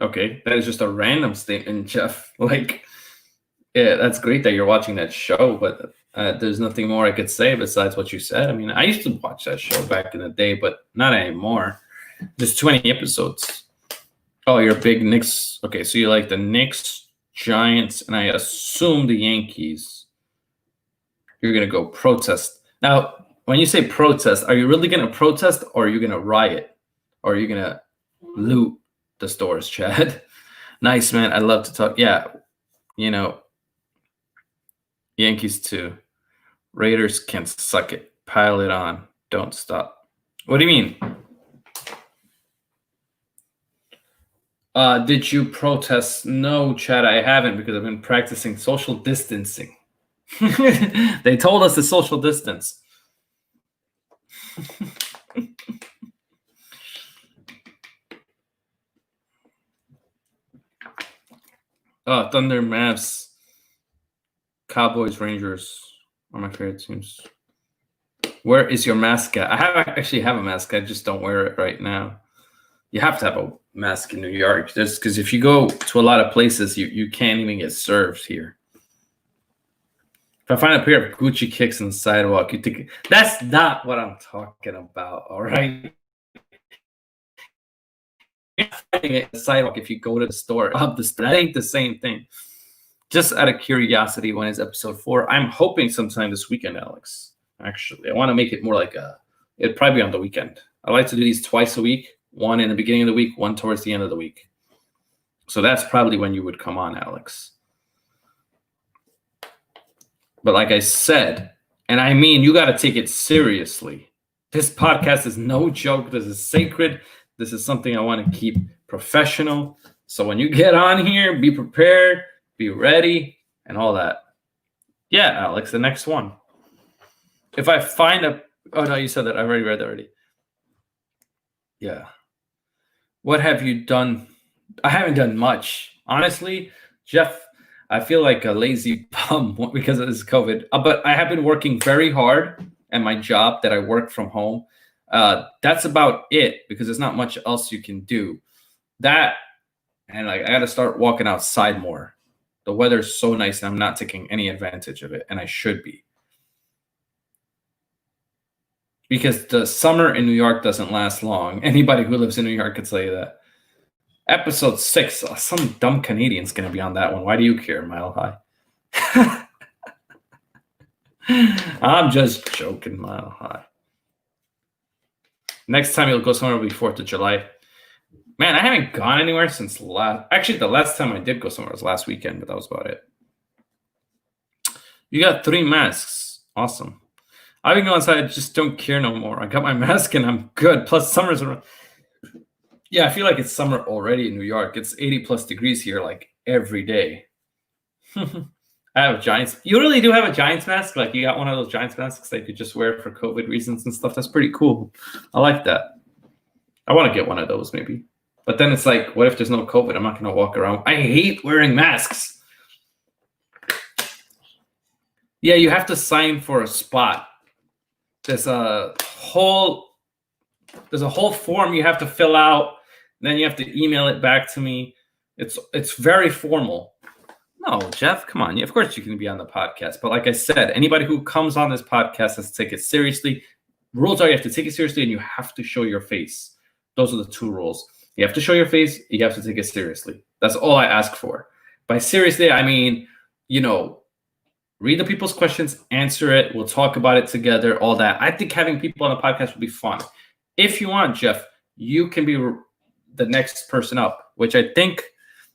Okay, that is just a random statement, Jeff. Yeah, that's great that you're watching that show, but there's nothing more I could say besides what you said. I mean, I used to watch that show back in the day, but not anymore. There's too many episodes. Oh, you're a big Knicks. Okay, so you like the Knicks, Giants, and I assume the Yankees. You're going to go protest. Now, when you say protest, are you really going to protest or are you going to riot? Or are you going to loot the stores, Chad? Nice, man. I love to talk. Yeah, Yankees too. Raiders can suck it. Pile it on. Don't stop. What do you mean? Did you protest? No, Chad, I haven't because I've been practicing social distancing. They told us to social distance. Thunder, Mavs, Cowboys, Rangers are my favorite teams. Where is your mascot? I actually have a mask. I just don't wear it right now. You have to have a mask in New York, just because if you go to a lot of places, you can't even get served here. If I find a pair of Gucci kicks on the sidewalk, you think that's not what I'm talking about. All right. You're finding it on the sidewalk if you go to the store. That ain't the same thing. Just out of curiosity, when is episode 4? I'm hoping sometime this weekend, Alex. Actually, I want to make it more like it'd probably be on the weekend. I like to do these twice a week, one in the beginning of the week, one towards the end of the week. So that's probably when you would come on, Alex. But like I said, and I mean, you got to take it seriously. This podcast is no joke. This is sacred. This is something I want to keep professional. So when you get on here, be prepared, be ready, and all that. Yeah, Alex, the next one. If I find oh no, you said that. I already read that already. Yeah. What have you done? I haven't done much. Honestly, Jeff, I feel like a lazy bum because of this COVID. But I have been working very hard at my job that I work from home. That's about it because there's not much else you can do. That, and like I got to start walking outside more. The weather's so nice and I'm not taking any advantage of it, and I should be. Because the summer in New York doesn't last long. Anybody who lives in New York could tell you that. Episode 6, some dumb Canadian's going to be on that one. Why do you care, Mile High? I'm just joking, Mile High. Next time you'll go somewhere will be 4th of July. Man, I haven't gone anywhere since Actually, the last time I did go somewhere was last weekend, but that was about it. You got 3 masks. Awesome. I've been going outside. I just don't care no more. I got my mask and I'm good. Plus, summer's around. Yeah, I feel like it's summer already in New York. It's 80 plus degrees here, like every day. I have a Giants. You really do have a Giants mask? Like you got one of those Giants masks that you could just wear for COVID reasons and stuff. That's pretty cool. I like that. I want to get one of those maybe. But then it's like, what if there's no COVID? I'm not going to walk around. I hate wearing masks. Yeah, you have to sign for a spot. There's a whole form you have to fill out. Then you have to email it back to me. It's very formal. No, Jeff, come on. Of course you can be on the podcast. But like I said, anybody who comes on this podcast has to take it seriously. Rules are you have to take it seriously and you have to show your face. Those are the 2 rules. You have to show your face. You have to take it seriously. That's all I ask for. By seriously, I mean, read the people's questions, answer it. We'll talk about it together, all that. I think having people on the podcast would be fun. If you want, Jeff, you can be the next person up, which I think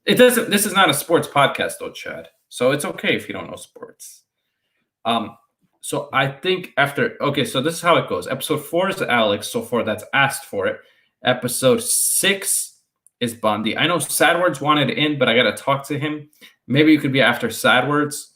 it doesn't. This is not a sports podcast, though, Chad. So it's okay if you don't know sports. So I think okay, so this is how it goes. Episode 4 is Alex. So far, that's asked for it. Episode 6 is Bundy. I know Sadwords wanted in, but I got to talk to him. Maybe you could be after Sadwords.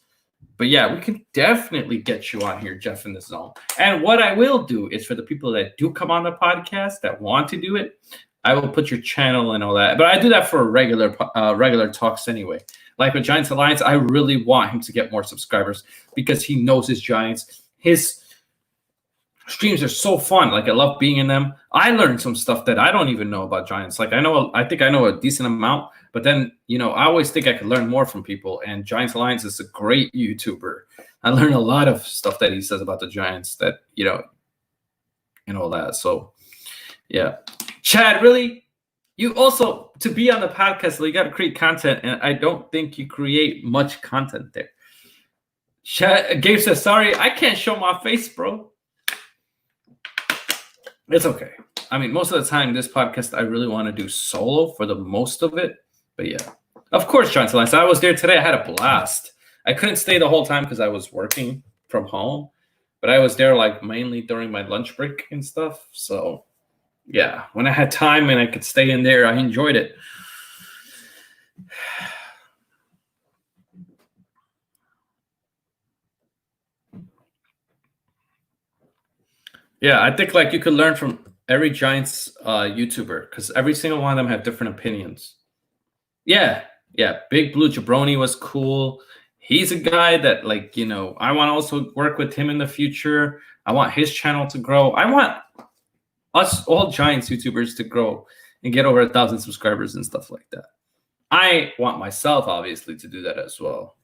But yeah, we can definitely get you on here, Jeff, in the zone. And what I will do is for the people that do come on the podcast that want to do it, I will put your channel and all that. But I do that for regular talks anyway. Like with Giants Alliance, I really want him to get more subscribers because he knows his Giants. His streams are so fun. Like I love being in them. I learned some stuff that I don't even know about Giants. Like I think I know a decent amount. But then, I always think I could learn more from people. And Giants Alliance is a great YouTuber. I learned a lot of stuff that he says about the Giants that, and all that. So, yeah. Chad, really? You also, to be on the podcast, you got to create content. And I don't think you create much content there. Chad, Gabe says, sorry, I can't show my face, bro. It's okay. I mean, most of the time, this podcast, I really want to do solo for the most of it. But yeah, of course, Giants Alliance. I was there today. I had a blast. I couldn't stay the whole time because I was working from home. but I was there like mainly during my lunch break and stuff. So yeah, when I had time and I could stay in there, I enjoyed it. Yeah, I think like you could learn from every Giants YouTuber because every single one of them have different opinions. Yeah, yeah. Big Blue Jabroni was cool. He's a guy that like, I want to also work with him in the future. I want his channel to grow. I want us all Giants YouTubers to grow and get over 1,000 subscribers and stuff like that. I want myself, obviously, to do that as well.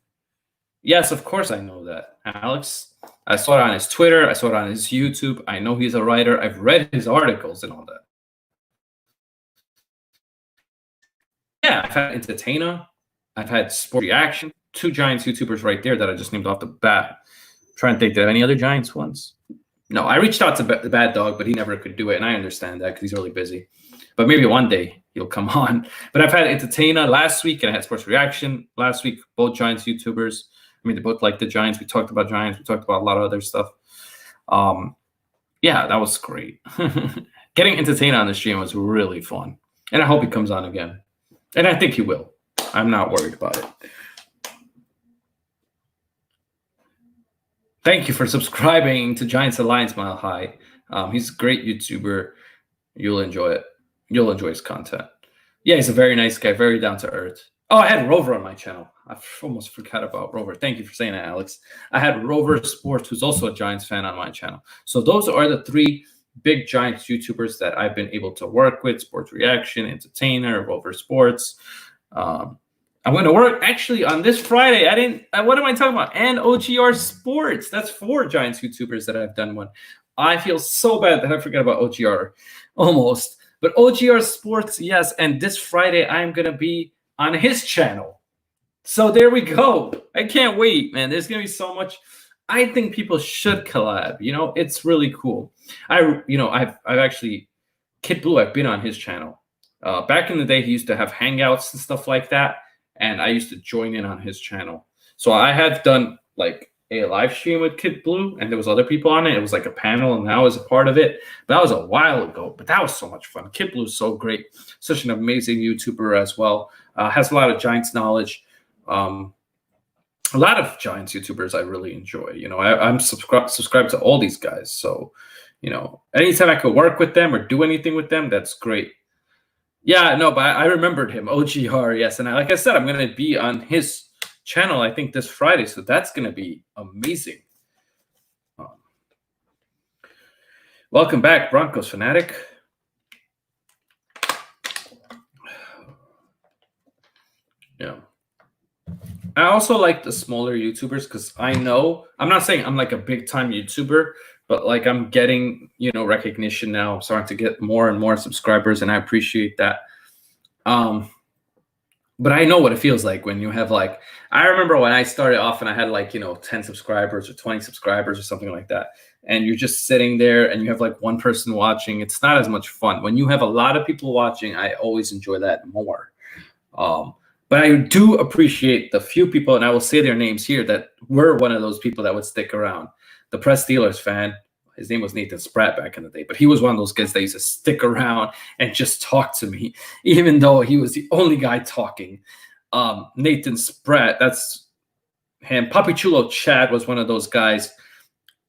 Yes, of course I know that, Alex. I saw it on his Twitter. I saw it on his YouTube. I know he's a writer. I've read his articles and all that. Yeah, I've had Entertainer. I've had Sport Reaction. 2 Giants YouTubers right there that I just named off the bat. I'm trying to think, did I have any other Giants ones? No, I reached out to the Bad Dog, but he never could do it, and I understand that because he's really busy. But maybe one day he'll come on. But I've had Entertainer last week, and I had Sports Reaction last week, both Giants YouTubers. I mean, they both like the Giants. We talked about Giants. We talked about a lot of other stuff. Yeah, that was great. Getting Entertainer on the stream was really fun. And I hope he comes on again. And I think he will. I'm not worried about it. Thank you for subscribing to Giants Alliance Mile High. He's a great YouTuber. You'll enjoy it. You'll enjoy his content. Yeah, he's a very nice guy, very down to earth. Oh, I had Rover on my channel. I almost forgot about Rover. Thank you for saying that, Alex. I had Rover Sports, who's also a Giants fan, on my channel. So those are the 3 big Giants YouTubers that I've been able to work with: Sports Reaction, Entertainer, Rover Sports. I'm going to work actually on this Friday. What am I talking about? And OGR Sports. That's 4 Giants YouTubers that I've done one. I feel so bad that I forgot about OGR almost. But OGR Sports, yes. And this Friday, I'm going to be on his channel. So there we go. I can't wait, man. There's going to be so much. I think people should collab. It's really cool. I've actually, Kid Blue, I've been on his channel. Back in the day, he used to have hangouts and stuff like that. And I used to join in on his channel. So I have done like a live stream with Kid Blue, and there was other people on it. It was like a panel, and I was a part of it. But that was a while ago. But that was so much fun. Kid Blue is so great. Such an amazing YouTuber as well. Has a lot of Giants knowledge. A lot of Giants YouTubers I really enjoy. I'm subscribed to all these guys. So, anytime I could work with them or do anything with them, that's great. Yeah, no, but I remembered him. OGR, yes. And like I said, I'm going to be on his channel, I think, this Friday. So that's going to be amazing. Welcome back, Broncos fanatic. Yeah. I also like the smaller YouTubers because I'm not saying I'm like a big time YouTuber, but like I'm getting, recognition now. I'm starting to get more and more subscribers, and I appreciate that. But I know what it feels like when you have I remember when I started off and I had 10 subscribers or 20 subscribers or something like that. And you're just sitting there and you have one person watching. It's not as much fun. When you have a lot of people watching, I always enjoy that more. But I do appreciate the few people, and I will say their names here, that were one of those people that would stick around. The Press Steelers fan, his name was Nathan Spratt back in the day, but he was one of those guys that used to stick around and just talk to me, even though he was the only guy talking. Nathan Spratt, that's him. Papi Chulo Chad was one of those guys,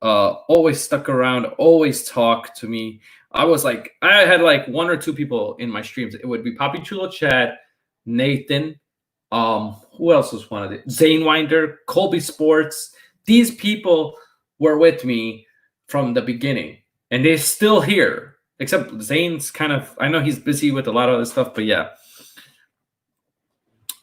always stuck around, always talked to me. I had 1 or 2 people in my streams. It would be Papi Chulo Chad, Nathan, who else was one of it? Zane Winder, Colby Sports. These people were with me from the beginning, and they're still here. Except Zane's I know he's busy with a lot of other stuff, but yeah.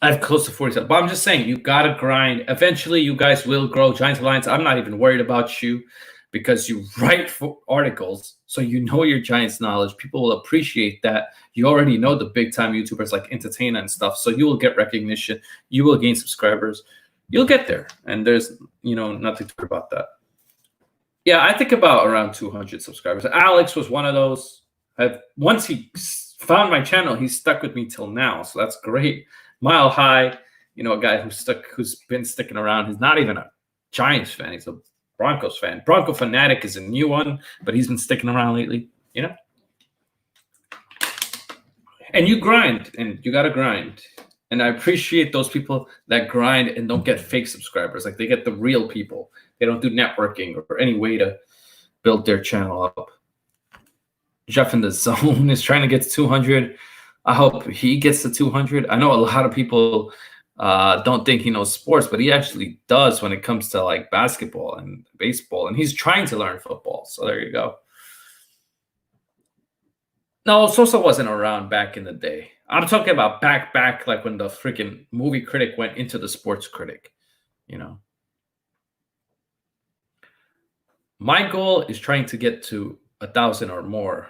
I have close to 47. But I'm just saying, you got to grind. Eventually, you guys will grow. Giants Alliance, I'm not even worried about you because you write for articles, so you know your Giants knowledge. People will appreciate that. You already know the big-time YouTubers like Entertainer and stuff, so you will get recognition. You will gain subscribers. You'll get there, and there's nothing to worry about that. Yeah, I think about around 200 subscribers. Alex was one of those. Once he found my channel, he's stuck with me till now, so that's great. Mile High, a guy who's been sticking around. He's not even a Giants fan. He's a Broncos fan. Bronco Fanatic is a new one, but he's been sticking around lately, you know? And you grind, and you got to grind. And I appreciate those people that grind and don't get fake subscribers. Like, they get the real people. They don't do networking or any way to build their channel up. Jeff in the Zone is trying to get to 200. I hope he gets to 200. I know a lot of people don't think he knows sports, but he actually does when it comes to like basketball and baseball. And he's trying to learn football. So there you go. No, Sosa wasn't around back in the day. I'm talking about back like when the freaking movie critic went into the sports critic, you know. My goal is trying to get to 1,000 or more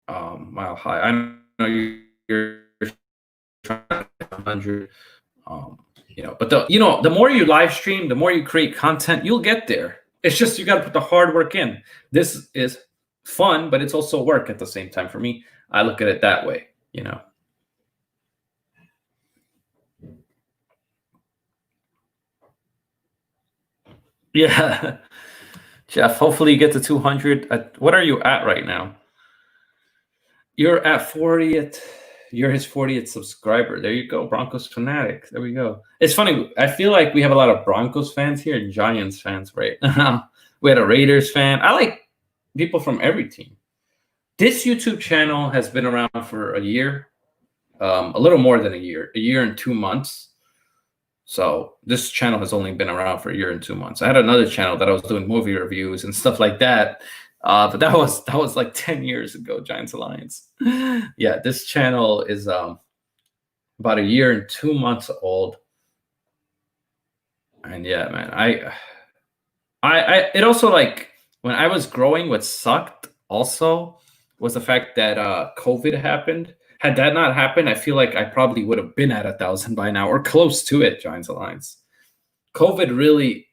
mile high. I know you're trying to 100, you know, but the more you live stream, the more you create content, you'll get there. It's just you got to put the hard work in. This is fun, but it's also work at the same time. For me, I look at it that way, you know. Yeah. Jeff, hopefully you get to 200. What are you at right now? You're at 40th. You're his 40th subscriber. There you go, Broncos fanatic. There we go. It's funny. I feel like we have a lot of Broncos fans here and Giants fans, right? We had a Raiders fan. I like people from every team. This YouTube channel has been around for a year, a little more than a year and 2 months. So this channel has only been around for a year and 2 months. I had another channel that I was doing movie reviews and stuff like that. But that was like 10 years ago, Giants Alliance. Yeah, this channel is about a year and 2 months old. And yeah, man, I it also, like, when I was growing, what sucked also was the fact that COVID happened. Had that not happened, I feel like I probably would have been at 1,000 by now or close to it, Giants Alliance. COVID really,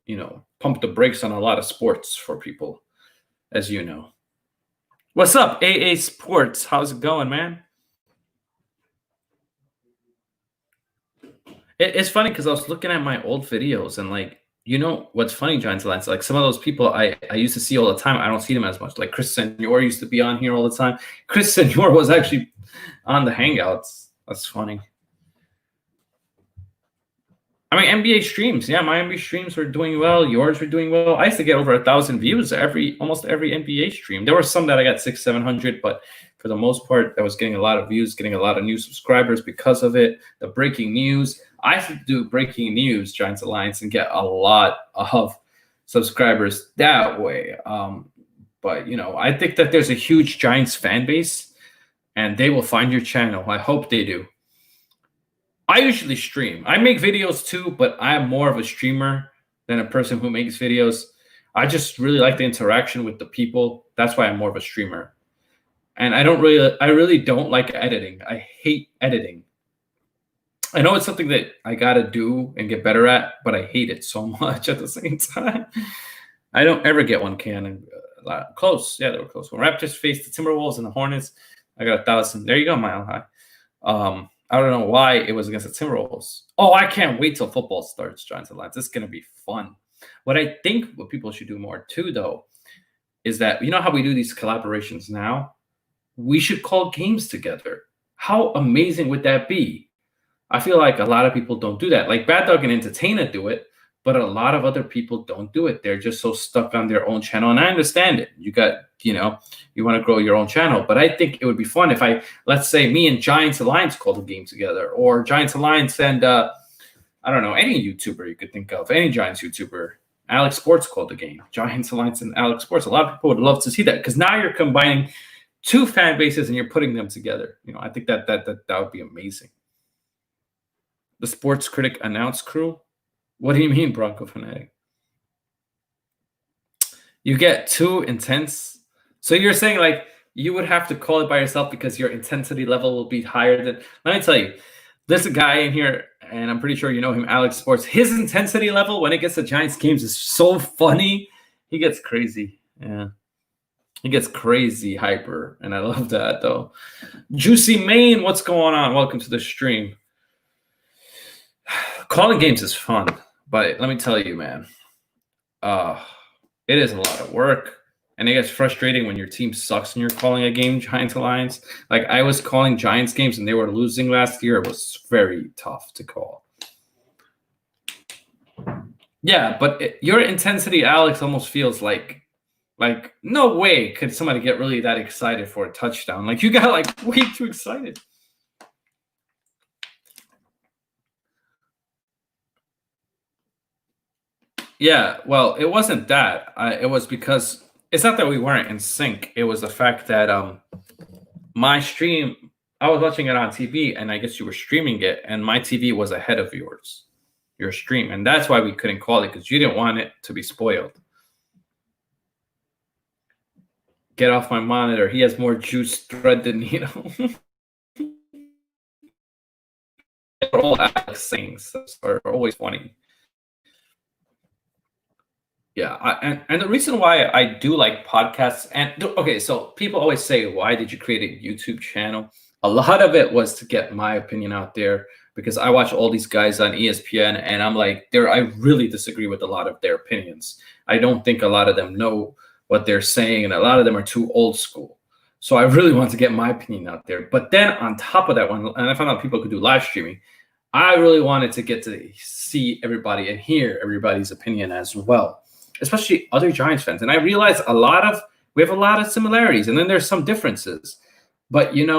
you know, pumped the brakes on a lot of sports for people, as you know. What's up, AA Sports? How's it going, man? It's funny because I was looking at my old videos and, like, you know what's funny, Giants Alliance? Like, some of those people I used to see all the time, I don't see them as much. Like Chris Senor used to be on here all the time. Chris Senor was actually on the Hangouts. That's funny. I mean, NBA streams. Yeah, my NBA streams were doing well. Yours were doing well. I used to get over 1,000 views almost every NBA stream. There were some that I got 600, 700, but for the most part, I was getting a lot of views, getting a lot of new subscribers because of it. The breaking news. I used to do breaking news, Giants Alliance, and get a lot of subscribers that way. But, you know, I think that there's a huge Giants fan base, and they will find your channel. I hope they do. I usually stream. I make videos too, but I am more of a streamer than a person who makes videos. I just really like the interaction with the people. That's why I'm more of a streamer. And I really don't like editing. I hate editing. I know it's something that I got to do and get better at, but I hate it so much at the same time. I don't ever get one can. Close. Yeah, they were close. When Raptors faced the Timberwolves and the Hornets, I got 1,000. There you go, Mile High. I don't know why it was against the Timberwolves. Oh, I can't wait till football starts, Giants Alliance. It's going to be fun. What people should do more too, though, is that, you know how we do these collaborations now? We should call games together. How amazing would that be? I feel like a lot of people don't do that. Like Bad Dog and Entertainer do it, but a lot of other people don't do it. They're just so stuck on their own channel. And I understand it. You want to grow your own channel. But I think it would be fun if let's say me and Giants Alliance called a game together, or Giants Alliance and, I don't know, any YouTuber you could think of, any Giants YouTuber. Alex Sports called the game. Giants Alliance and Alex Sports. A lot of people would love to see that because now you're combining two fan bases and you're putting them together. You know, I think that would be amazing. The Sports Critic Announce Crew? What do you mean, Bronco Fanatic? You get too intense. So you're saying, like, you would have to call it by yourself because your intensity level will be higher than... Let me tell you, there's a guy in here, and I'm pretty sure you know him, Alex Sports. His intensity level when it gets to Giants games is so funny. He gets crazy. Yeah. He gets crazy hyper, and I love that, though. Juicy Maine, what's going on? Welcome to the stream. Calling games is fun, but let me tell you, man, Uh, it is a lot of work. And it gets frustrating when your team sucks and you're calling a game, Giants Alliance. Like I was calling Giants games and they were losing last year. It was very tough to call. Yeah, but your intensity, Alex, almost feels like no way could somebody get really that excited for a touchdown. Like you got like way too excited. Yeah, well, it wasn't that. It was because it's not that we weren't in sync. It was the fact that my stream, I was watching it on TV, and I guess you were streaming it, and my TV was ahead of yours, your stream, and that's why we couldn't call it because you didn't want it to be spoiled. Get off my monitor. He has more juice thread than needle. All Alex things are always funny. Yeah, and the reason why I do like podcasts, and okay, so people always say, why did you create a YouTube channel? A lot of it was to get my opinion out there because I watch all these guys on ESPN, and I'm like, I really disagree with a lot of their opinions. I don't think a lot of them know what they're saying, and a lot of them are too old school. So I really want to get my opinion out there. But then on top of that one, and I found out people could do live streaming, I really wanted to get to see everybody and hear everybody's opinion as well, especially other Giants fans. And I realized we have a lot of similarities, and then there's some differences. But even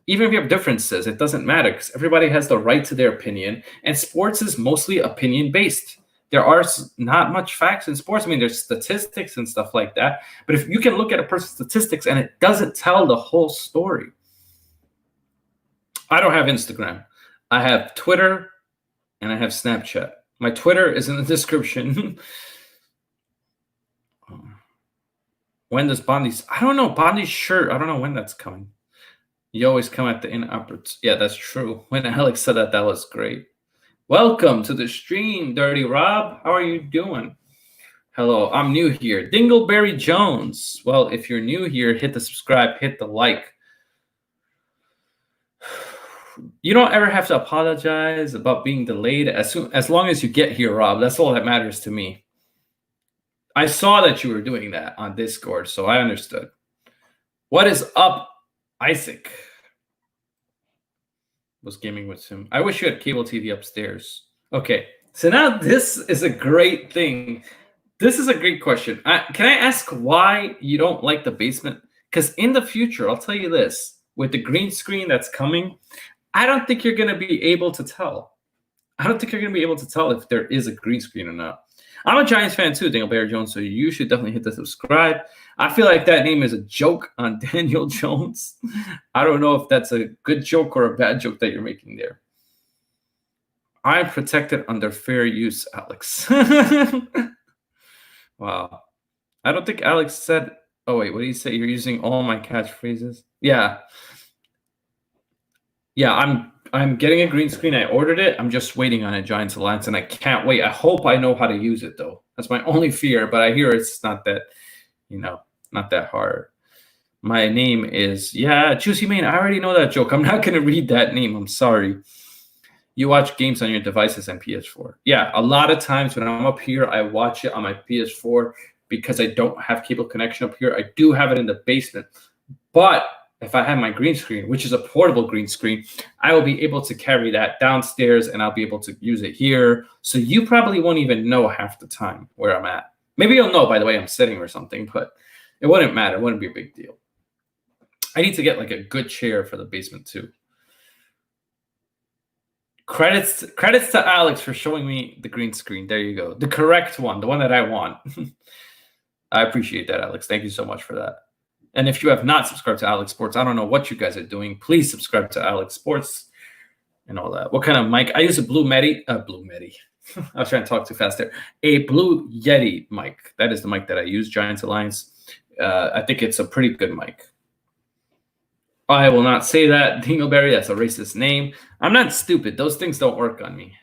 if you have differences, it doesn't matter because everybody has the right to their opinion. And sports is mostly opinion based. There are not much facts in sports. I mean, there's statistics and stuff like that. But if you can look at a person's statistics and it doesn't tell the whole story. I don't have Instagram. I have Twitter and I have Snapchat. My Twitter is in the description. When does Bondi's? I don't know. Bondi's shirt. I don't know when that's coming. You always come at the inopportune. Yeah, that's true. When Alex said that was great. Welcome to the stream, Dirty Rob. How are you doing? Hello, I'm new here. Dingleberry Jones. Well, if you're new here, hit the subscribe, hit the like. You don't ever have to apologize about being delayed as long as you get here, Rob. That's all that matters to me. I saw that you were doing that on Discord, so I understood. What is up, Isaac? Was gaming with him. I wish you had cable TV upstairs. Okay, so now this is a great thing. This is a great question. Can I ask why you don't like the basement? Because in the future, I'll tell you this, with the green screen that's coming, I don't think you're going to be able to tell. I don't think you're going to be able to tell if there is a green screen or not. I'm a Giants fan too, Dingleberry Jones, so you should definitely hit the subscribe. I feel like that name is a joke on Daniel Jones. I don't know if that's a good joke or a bad joke that you're making there. I'm protected under fair use, Alex. Wow. I don't think Alex said, oh, wait, what did he say? You're using all my catchphrases? Yeah. Yeah, I'm getting a green screen. I ordered it. I'm just waiting on a Giants Alliance, and I can't wait. I hope I know how to use it, though. That's my only fear, but I hear it's not that, not that hard. My name is, Juicy Mane. I already know that joke. I'm not going to read that name. I'm sorry. You watch games on your devices and PS4. Yeah, a lot of times when I'm up here, I watch it on my PS4 because I don't have cable connection up here. I do have it in the basement, but if I have my green screen, which is a portable green screen, I will be able to carry that downstairs and I'll be able to use it here. So you probably won't even know half the time where I'm at. Maybe you'll know by the way I'm sitting or something, but it wouldn't matter. It wouldn't be a big deal. I need to get like a good chair for the basement too. Credits to Alex for showing me the green screen. There you go. The correct one, the one that I want. I appreciate that, Alex. Thank you so much for that. And if you have not subscribed to Alex Sports, I don't know what you guys are doing. Please subscribe to Alex Sports and all that. What kind of mic? I use a Blue Medi. Blue Medi. I was trying to talk too fast there. A Blue Yeti mic. That is the mic that I use, Giants Alliance. I think it's a pretty good mic. I will not say that. Dingleberry, that's a racist name. I'm not stupid. Those things don't work on me.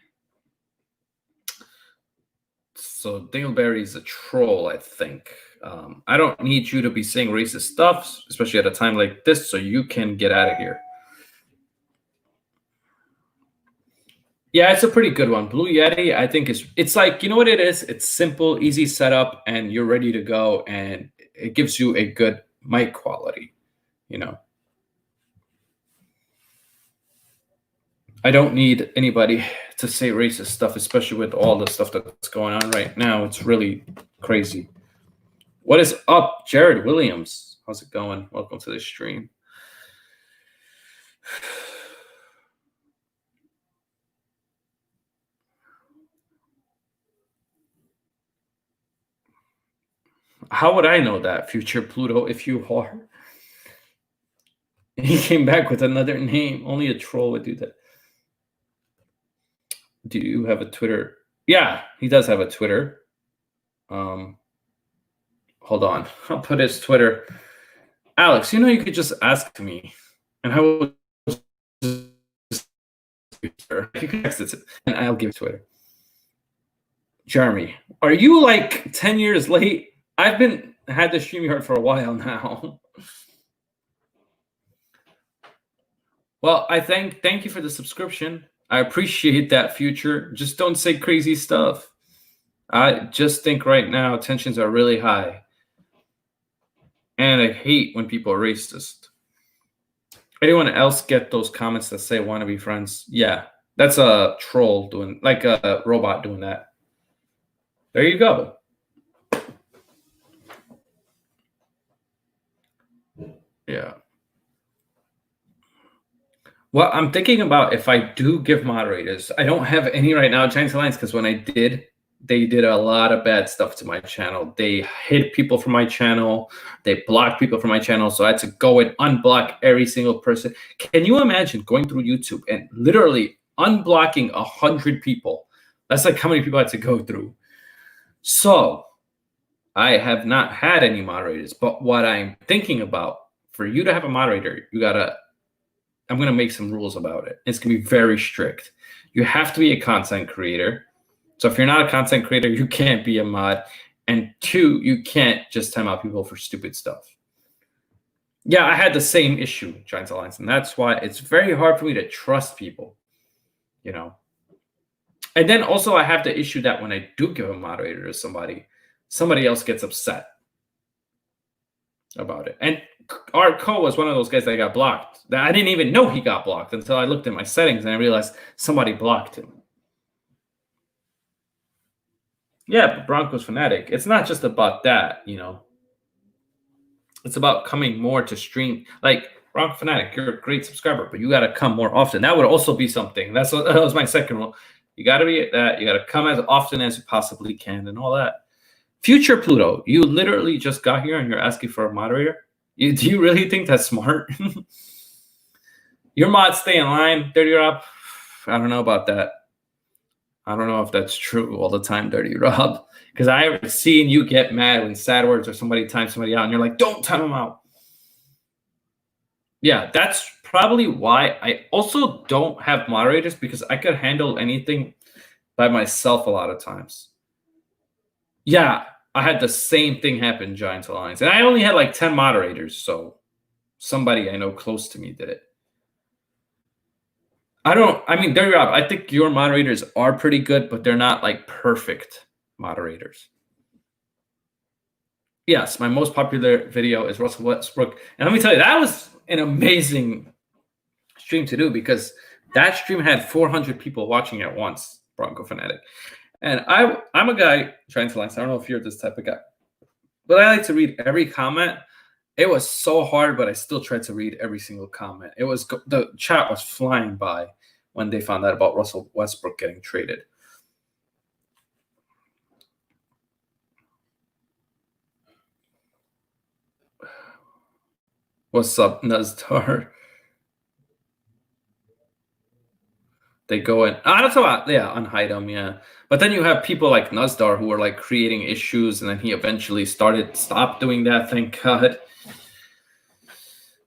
So Dingleberry is a troll, I think. I don't need you to be saying racist stuff, especially at a time like this, so you can get out of here. Yeah, it's a pretty good one. Blue Yeti, I think it's like, you know what it is? It's simple, easy setup, and you're ready to go, and it gives you a good mic quality, you know. I don't need anybody to say racist stuff, especially with all the stuff that's going on right now. It's really crazy. What is up, Jared Williams? How's it going? Welcome to the stream. How would I know that, future Pluto, if you are? He came back with another name. Only a troll would do that. Do you have a Twitter? Yeah, he does have a Twitter. Hold on. I'll put his Twitter. Alex, you know you could just ask me, and I will just you can text it, and I'll give Twitter. Jeremy, are you like 10 years late? I've been had the StreamYard for a while now. Well, I thank you for the subscription. I appreciate that, future. Just don't say crazy stuff. I just think right now tensions are really high. And I hate when people are racist. Anyone else get those comments that say want to be friends? Yeah, that's a troll doing, like a robot doing that. There you go. Yeah. Well, I'm thinking about if I do give moderators. I don't have any right now, Giants Alliance, because when I did, they did a lot of bad stuff to my channel. They hid people from my channel. They blocked people from my channel. So I had to go and unblock every single person. Can you imagine going through YouTube and literally unblocking 100 people? That's like how many people I had to go through. So I have not had any moderators. But what I'm thinking about, for you to have a moderator, I'm going to make some rules about it. It's going to be very strict. You have to be a content creator. So if you're not a content creator, you can't be a mod. And 2, you can't just time out people for stupid stuff. Yeah, I had the same issue, Giants Alliance, and that's why it's very hard for me to trust people, you know. And then also I have the issue that when I do give a moderator to somebody else gets upset about it. And our co was one of those guys that got blocked. That I didn't even know he got blocked until I looked at my settings and I realized somebody blocked him. Yeah, but Broncos fanatic. It's not just about that, you know. It's about coming more to stream. Like, Bronco fanatic, you're a great subscriber, but you got to come more often. That would also be something. That was my second rule. You got to be at that. You got to come as often as you possibly can and all that. Future Pluto, you literally just got here and you're asking for a moderator? Do you really think that's smart? Your mods stay in line, Dirty Rob. I don't know about that. I don't know if that's true all the time, Dirty Rob. Because I've seen you get mad when sad words or somebody times somebody out and you're like, don't time them out. Yeah, that's probably why I also don't have moderators, because I could handle anything by myself a lot of times. Yeah, I had the same thing happen, Giants Alliance. And I only had like 10 moderators, so somebody I know close to me did it. Dirty Rob, I think your moderators are pretty good, but they're not like perfect moderators. Yes, my most popular video is Russell Westbrook. And let me tell you, that was an amazing stream to do, because that stream had 400 people watching at once, Bronco fanatic. And I'm a guy, Giants Alliance, I don't know if you're this type of guy, but I like to read every comment. It was so hard, but I still tried to read every single comment. The chat was flying by when they found out about Russell Westbrook getting traded. What's up, Nazdar? They go in. That's about, yeah, unhide them, yeah. But then you have people like Nazdar who are like creating issues, and then he eventually stopped doing that, thank God.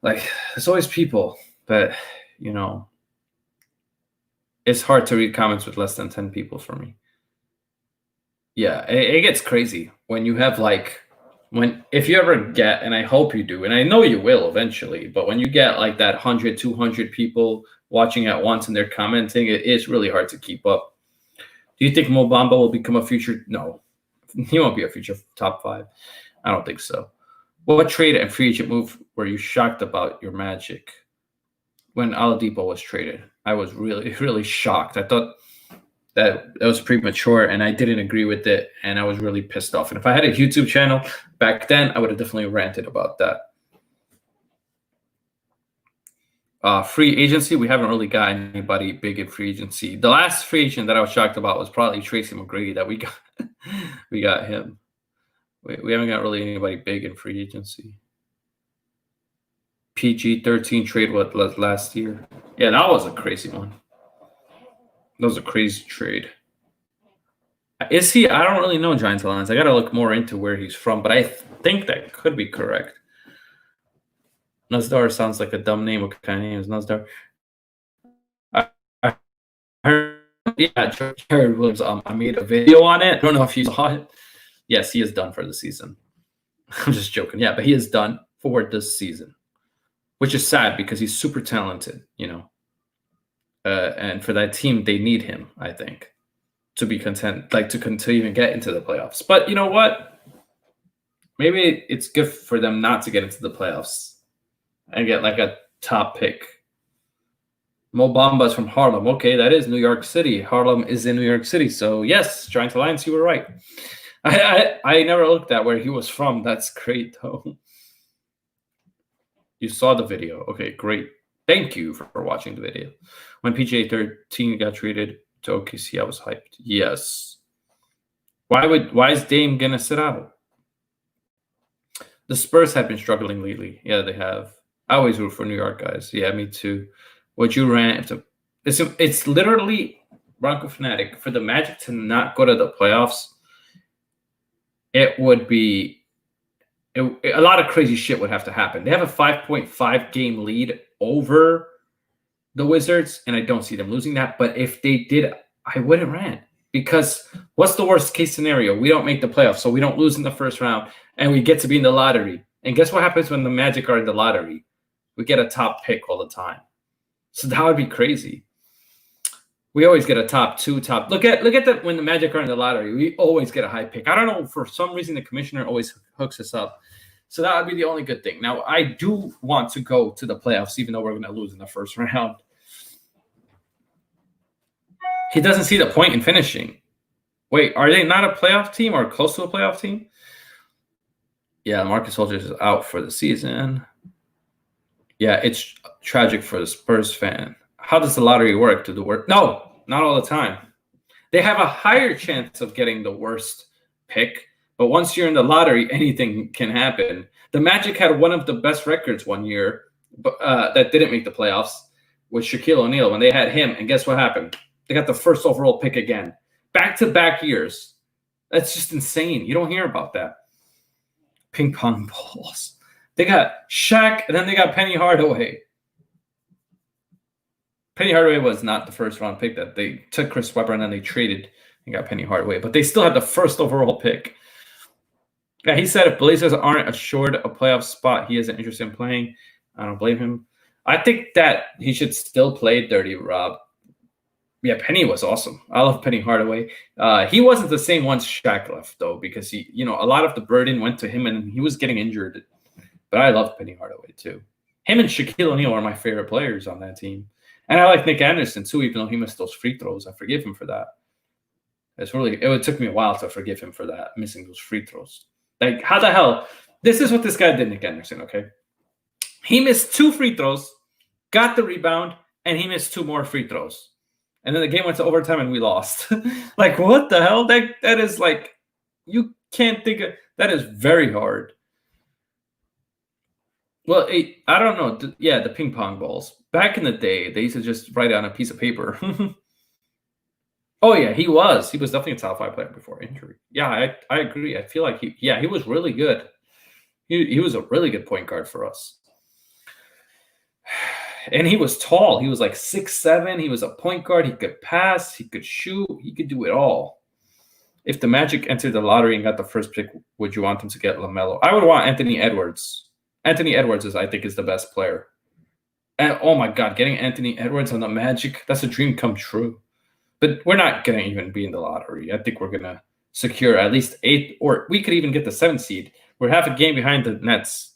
Like, there's always people, but, you know, it's hard to read comments with less than 10 people for me. Yeah, it gets crazy when you have if you ever get, and I hope you do, and I know you will eventually, but when you get like that 100, 200 people watching at once and they're commenting, it's really hard to keep up. Do you think Mo Bamba will become a future? No, he won't be a future top 5. I don't think so. What trade and free agent move were you shocked about your Magic? When Oladipo was traded, I was really, really shocked. I thought that was premature, and I didn't agree with it, and I was really pissed off. And if I had a YouTube channel back then, I would have definitely ranted about that. Free agency, we haven't really got anybody big in free agency. The last free agent that I was shocked about was probably Tracy McGrady that we got. We got him. We haven't got really anybody big in free agency. PG-13 trade last year? Yeah, that was a crazy one. That was a crazy trade. Is he? I don't really know Giants Alliance. I got to look more into where he's from, but I think that could be correct. Nuzdar sounds like a dumb name. What kind of name is Nuzdar? I heard, yeah, Jared Williams. I made a video on it. I don't know if you saw it. Yes, he is done for the season. I'm just joking. Yeah, but he is done for this season, which is sad because he's super talented, and for that team, they need him, I think, to be content, like to even get into the playoffs. But you know what? Maybe it's good for them not to get into the playoffs and get like a top pick. Mo Bamba's from Harlem. Okay, that is New York City. Harlem is in New York City. So yes, Giants Alliance, you were right. I never looked at where he was from. That's great, though. You saw the video. Okay, great. Thank you for watching the video. When PGA13 got traded to OKC, I was hyped. Yes. Why is Dame gonna sit out? The Spurs have been struggling lately. Yeah, they have. I always root for New York guys. Yeah, me too. Would you rant? It's literally Bronco fanatic for the Magic to not go to the playoffs. It would be a lot of crazy shit would have to happen. They have a 5.5 game lead over the Wizards, and I don't see them losing that. But if they did, I wouldn't rant, because what's the worst case scenario? We don't make the playoffs, so we don't lose in the first round, and we get to be in the lottery. And guess what happens when the Magic are in the lottery? We get a top pick all the time. So that would be crazy. We always get a top 2, top. Look at that when the Magic are in the lottery. We always get a high pick. I don't know, for some reason the commissioner always hooks us up. So that would be the only good thing. Now, I do want to go to the playoffs, even though we're going to lose in the first round. He doesn't see the point in finishing. Wait, are they not a playoff team or close to a playoff team? Yeah, Marcus Aldridge is out for the season. Yeah, it's tragic for the Spurs fan. How does the lottery work? Do the work? No, not all the time. They have a higher chance of getting the worst pick, but once you're in the lottery, anything can happen. The Magic had one of the best records one year, but that didn't make the playoffs, with Shaquille O'Neal when they had him. And guess what happened? They got the first overall pick again. Back-to-back years. That's just insane. You don't hear about that. Ping pong balls. They got Shaq, and then they got Penny Hardaway. Penny Hardaway was not the first round pick. That they took Chris Webber and then they traded and got Penny Hardaway. But they still had the first overall pick. Yeah, he said if Blazers aren't assured a playoff spot, he isn't interested in playing. I don't blame him. I think that he should still play Dirty Rob. Yeah, Penny was awesome. I love Penny Hardaway. He wasn't the same once Shaq left, though, because he, a lot of the burden went to him and he was getting injured. But I love Penny Hardaway too. Him and Shaquille O'Neal are my favorite players on that team. And I like Nick Anderson too, even though he missed those free throws. I forgive him for that. It took me a while to forgive him for that, missing those free throws. Like, how the hell? This is what this guy did, Nick Anderson, okay? He missed 2 free throws, got the rebound, and he missed 2 more free throws. And then the game went to overtime and we lost. Like, what the hell? That is like, you can't think of, that is very hard. Well, I don't know. Yeah, the ping pong balls. Back in the day, they used to just write it on a piece of paper. Oh, yeah, he was. He was definitely a top 5 player before injury. Yeah, I agree. I feel like he was really good. He was a really good point guard for us. And he was tall. He was like 6'7". He was a point guard. He could pass. He could shoot. He could do it all. If the Magic entered the lottery and got the first pick, would you want them to get LaMelo? I would want Anthony Edwards. Anthony Edwards I think, is the best player. And oh my God, getting Anthony Edwards on the Magic, that's a dream come true. But we're not going to even be in the lottery. I think we're going to secure at least 8, or we could even get the 7th seed. We're half a game behind the Nets.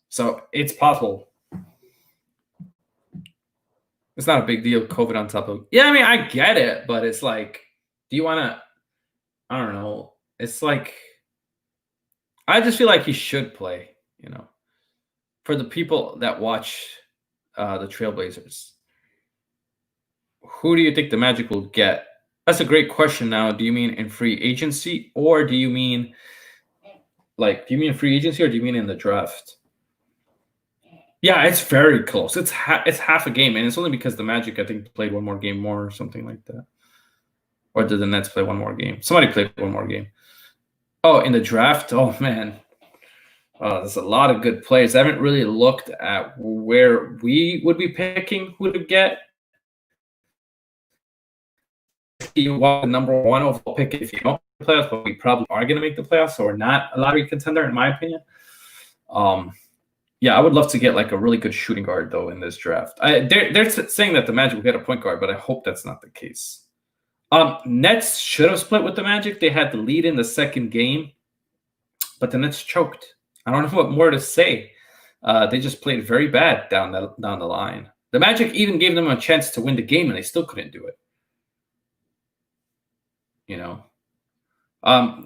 So it's possible. It's not a big deal. COVID on top of. Yeah, I mean, I get it, but it's like, do you want to? I don't know. It's like, I just feel like he should play, for the people that watch the Trailblazers. Who do you think the Magic will get? That's a great question now. Do you mean in free agency, or do you mean free agency, or do you mean in the draft? Yeah, it's very close. It's half a game, and it's only because the Magic, I think, played one more game more or something like that. Or did the Nets play one more game? Somebody played one more game. Oh, in the draft? Oh, man. There's a lot of good players. I haven't really looked at where we would be picking who to get. You want the number one overall pick if you don't make the playoffs, but we probably are going to make the playoffs, so we're not a lottery contender, in my opinion. Yeah, I would love to get like a really good shooting guard, though, in this draft. They're saying that the Magic will get a point guard, but I hope that's not the case. Nets should have split with the Magic. They had the lead in the second game, but the Nets choked. I don't know what more to say. They just played very bad down the line. The Magic even gave them a chance to win the game, and they still couldn't do it.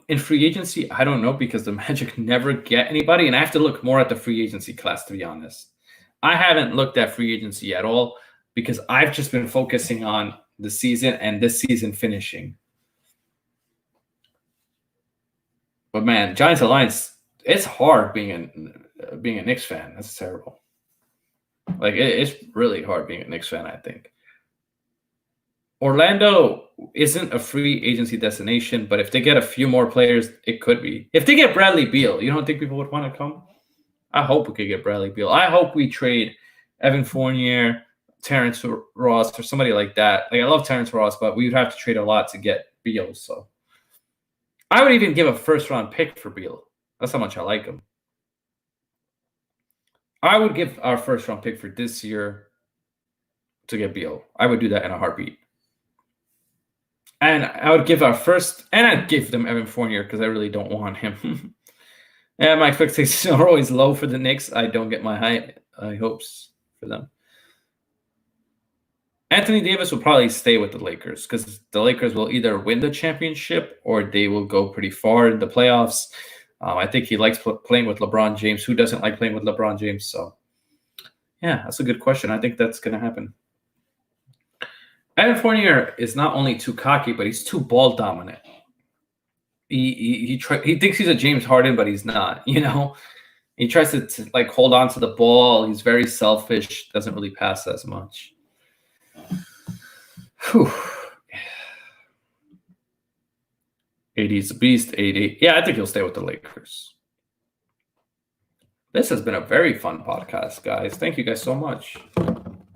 In free agency, I don't know, because the Magic never get anybody, and I have to look more at the free agency class, to be honest. I haven't looked at free agency at all because I've just been focusing on the season and this season finishing. But man, Giants Alliance, it's hard being a Knicks fan. That's terrible. Like it's really hard being a Knicks fan, I think. Orlando isn't a free agency destination, but if they get a few more players, it could be. If they get Bradley Beal, you don't think people would want to come? I hope we could get Bradley Beal. I hope we trade Evan Fournier, Terrence Ross, or somebody like that. Like, I love Terrence Ross, but we would have to trade a lot to get Beal. So I would even give a first-round pick for Beal. That's how much I like him. I would give our first-round pick for this year to get Beal. I would do that in a heartbeat. And I would give our first, and I'd give them Evan Fournier because I really don't want him. And my expectations are always low for the Knicks. I don't get my high hopes for them. Anthony Davis will probably stay with the Lakers because the Lakers will either win the championship or they will go pretty far in the playoffs. I think he likes playing with LeBron James. Who doesn't like playing with LeBron James? So, yeah, that's a good question. I think that's going to happen. Evan Fournier is not only too cocky, but he's too ball dominant. He thinks he's a James Harden, but he's not. He tries to like hold on to the ball. He's very selfish. Doesn't really pass as much. Whew. AD's a beast. AD. Yeah, I think he'll stay with the Lakers. This has been a very fun podcast, guys. Thank you guys so much.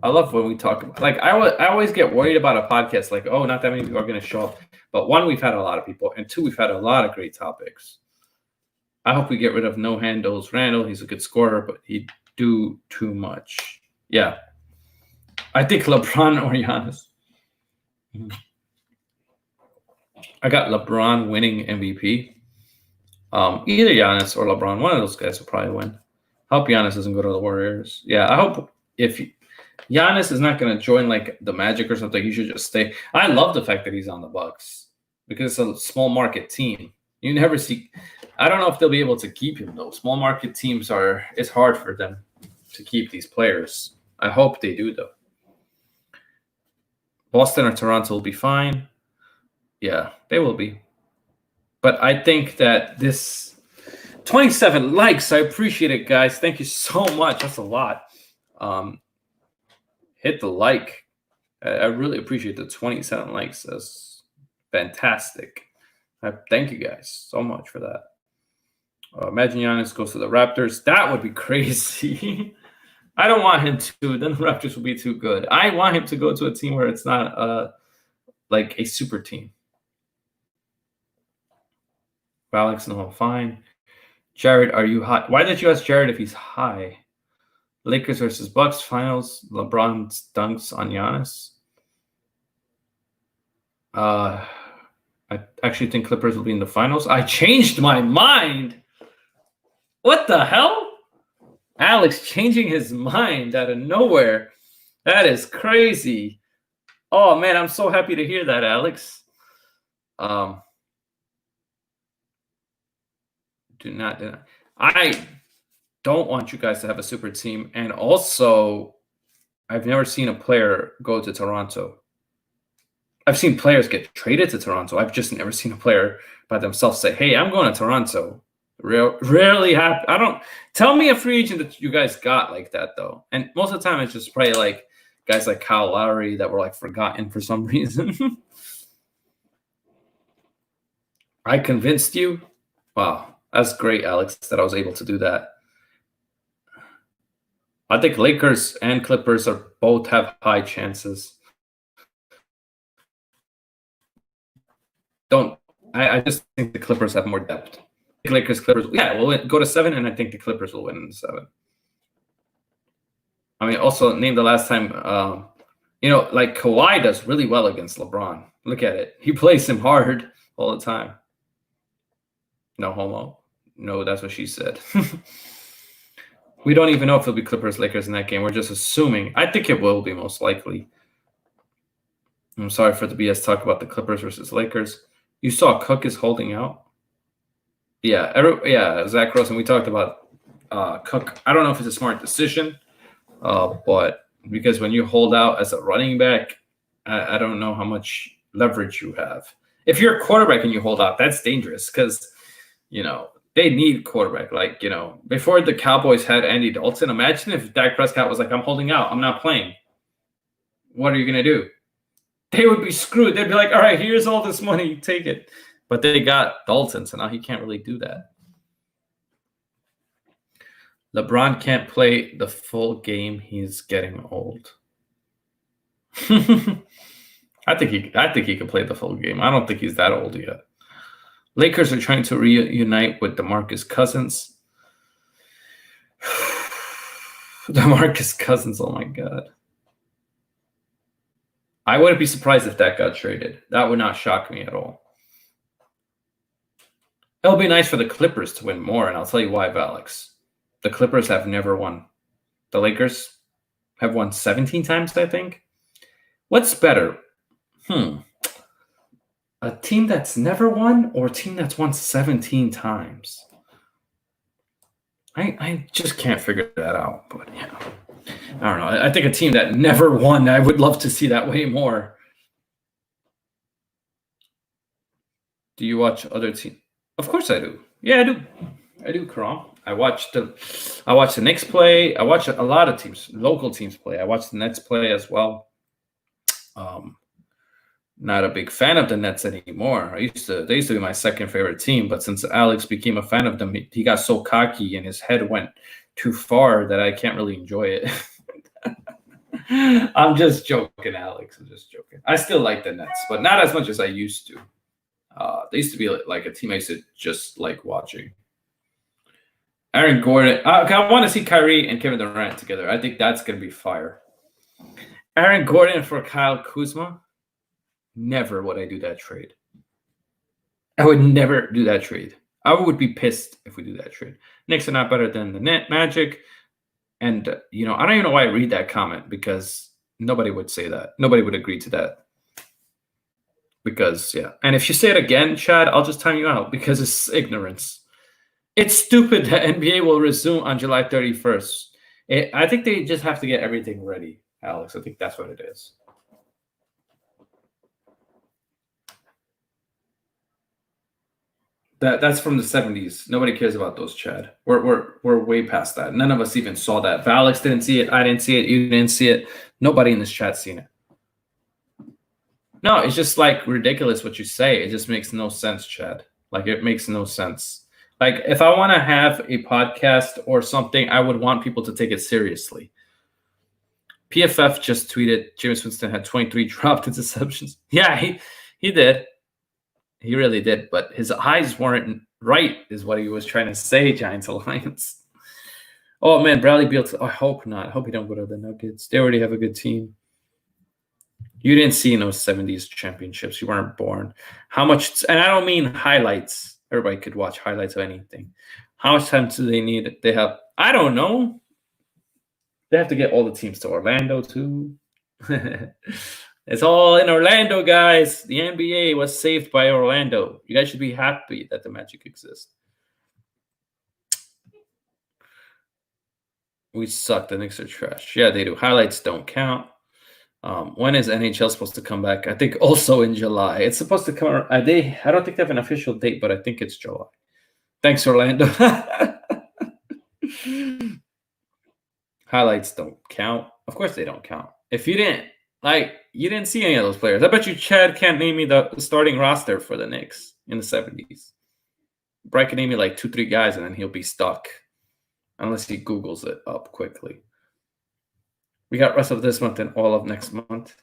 I love when we talk about, like, I always get worried about a podcast, like, oh, not that many people are going to show up. But one, we've had a lot of people, and two, we've had a lot of great topics. I hope we get rid of No Handles Randall. He's a good scorer, but he'd do too much. Yeah. I think LeBron or Giannis. I got LeBron winning MVP. Either Giannis or LeBron, one of those guys will probably win. I hope Giannis doesn't go to the Warriors. Yeah, I hope if Giannis is not going to join like the Magic or something, he should just stay. I love the fact that he's on the Bucks because it's a small market team. You never see. I don't know if they'll be able to keep him though. Small market teams it's hard for them to keep these players. I hope they do though. Boston or Toronto will be fine. Yeah, they will be. But I think that this 27 likes, I appreciate it, guys. Thank you so much. That's a lot. Hit the like. I really appreciate the 27 likes. That's fantastic. I thank you guys so much for that. Imagine Giannis goes to the Raptors. That would be crazy. I don't want him to. Then the Raptors will be too good. I want him to go to a team where it's not like a super team. Alex, no, I'm fine. Jared, are you high? Why did you ask Jared if he's high? Lakers versus Bucks finals. LeBron dunks on Giannis. I actually think Clippers will be in the finals. I changed my mind. What the hell? Alex changing his mind out of nowhere. That is crazy. Oh, man, I'm so happy to hear that, Alex. Do not. I don't want you guys to have a super team. And also, I've never seen a player go to Toronto. I've seen players get traded to Toronto. I've just never seen a player by themselves say, hey, I'm going to Toronto. Rarely happen. I don't. Tell me a free agent that you guys got like that, though. And most of the time, it's just probably like guys like Kyle Lowry that were like forgotten for some reason. I convinced you? Wow. That's great, Alex, that I was able to do that. I think Lakers and Clippers are both have high chances. I just think the Clippers have more depth. Lakers, Clippers, yeah, we'll go to 7, and I think the Clippers will win in 7. I mean, also name the last time, like Kawhi does really well against LeBron. Look at it. He plays him hard all the time. No homo. No, that's what she said. We don't even know if it'll be Clippers, Lakers in that game. We're just assuming. I think it will be most likely. I'm sorry for the BS talk about the Clippers versus Lakers. You saw Cook is holding out. Yeah, Zach Rosen. We talked about Cook. I don't know if it's a smart decision, but because when you hold out as a running back, I don't know how much leverage you have. If you're a quarterback and you hold out, that's dangerous because, they need quarterback. Like, before the Cowboys had Andy Dalton, imagine if Dak Prescott was like, I'm holding out. I'm not playing. What are you going to do? They would be screwed. They'd be like, all right, here's all this money. Take it. But they got Dalton, so now he can't really do that. LeBron can't play the full game. He's getting old. I think he can play the full game. I don't think he's that old yet. Lakers are trying to reunite with Demarcus Cousins. Demarcus Cousins, oh my God. I wouldn't be surprised if that got traded. That would not shock me at all. It'll be nice for the Clippers to win more, and I'll tell you why, Alex. The Clippers have never won. The Lakers have won 17 times, I think. What's better? A team that's never won or a team that's won 17 times? I just can't figure that out, but I don't know. I think a team that never won, I would love to see that way more. Do you watch other teams? Of course I do. Yeah, I do. I do, Karam. I watch the Knicks play. I watch a lot of teams, local teams play. I watch the Nets play as well. Not a big fan of the Nets anymore. They used to be my second favorite team, but since Alex became a fan of them, he got so cocky and his head went too far that I can't really enjoy it. I'm just joking, Alex. I'm just joking. I still like the Nets, but not as much as I used to. They used to be like a team I used to just like watching. Aaron Gordon. I want to see Kyrie and Kevin Durant together. I think that's going to be fire. Aaron Gordon for Kyle Kuzma. Never would I do that trade. I would never do that trade. I would be pissed if we do that trade. Knicks are not better than the Magic. And, I don't even know why I read that comment because nobody would say that. Nobody would agree to that. Because, yeah. And if you say it again, Chad, I'll just time you out because it's ignorance. It's stupid that NBA will resume on July 31st. I think they just have to get everything ready, Alex. I think that's what it is. That's from the 70s. Nobody cares about those, Chad. We're way past that. None of us even saw that. Alex didn't see it. I didn't see it. You didn't see it. Nobody in this chat's seen it. No, it's just like ridiculous what you say. It just makes no sense, Chad. Like it makes no sense. Like if I want to have a podcast or something, I would want people to take it seriously. PFF just tweeted Jameis Winston had 23 dropped interceptions. Yeah, he did. He really did, but his eyes weren't right, is what he was trying to say, Giants Alliance. Oh man, Bradley Beal. I hope not. I hope he don't go to the Nuggets. They already have a good team. You didn't see in those 70s championships. You weren't born. How much? And I don't mean highlights. Everybody could watch highlights of anything. How much time do they need? They have. I don't know. They have to get all the teams to Orlando too. It's all in Orlando, guys. The NBA was saved by Orlando. You guys should be happy that the Magic exists. We suck. The Knicks are trash. Yeah, they do. Highlights don't count. When is NHL supposed to come back? I think also in July. It's supposed to come. I don't think they have an official date, but I think it's July. Thanks, Orlando. Highlights don't count. Of course they don't count. If you didn't see any of those players. I bet you Chad can't name me the starting roster for the Knicks in the 70s. Brian can name me like 2-3 guys, and then he'll be stuck. Unless he Googles it up quickly. We got rest of this month and all of next month.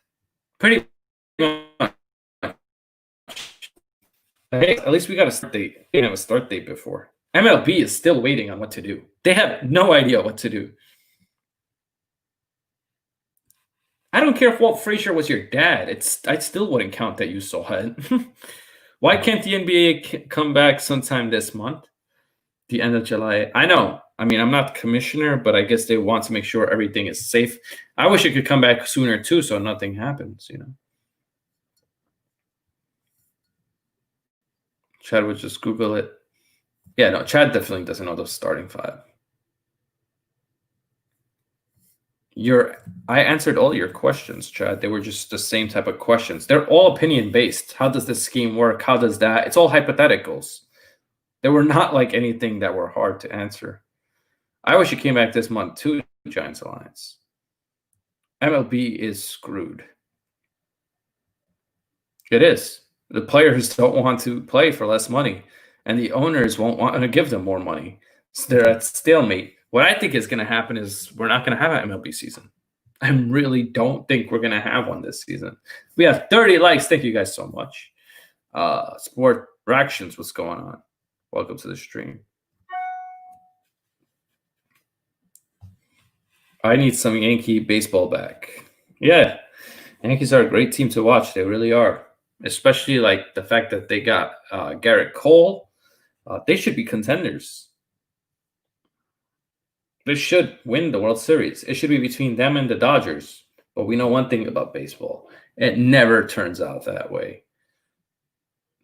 Pretty much. Hey, at least we got a start date. They didn't have a start date before. MLB is still waiting on what to do. They have no idea what to do. I don't care if Walt Frazier was your dad. I still wouldn't count that you saw it. Why can't the NBA come back sometime this month? The end of July. I know. I mean, I'm not the commissioner, but I guess they want to make sure everything is safe. I wish it could come back sooner too, so nothing happens, Chad would just Google it. Yeah, no, Chad definitely doesn't know the starting five. I answered all your questions, Chad. They were just the same type of questions. They're all opinion-based. How does this scheme work? How does that? It's all hypotheticals. They were not like anything that were hard to answer. I wish it came back this month too, Giants Alliance. MLB is screwed. It is. The players don't want to play for less money, and the owners won't want to give them more money. So they're at stalemate. What I think is going to happen is we're not going to have an MLB season. I really don't think we're going to have one this season. We have 30 likes. Thank you guys so much. Sport Reactions, what's going on? Welcome to the stream. I need some Yankee baseball back. Yeah, Yankees are a great team to watch. They really are. Especially like the fact that they got Garrett Cole. They should be contenders. They should win the World Series. It should be between them and the Dodgers. But we know one thing about baseball. It never turns out that way.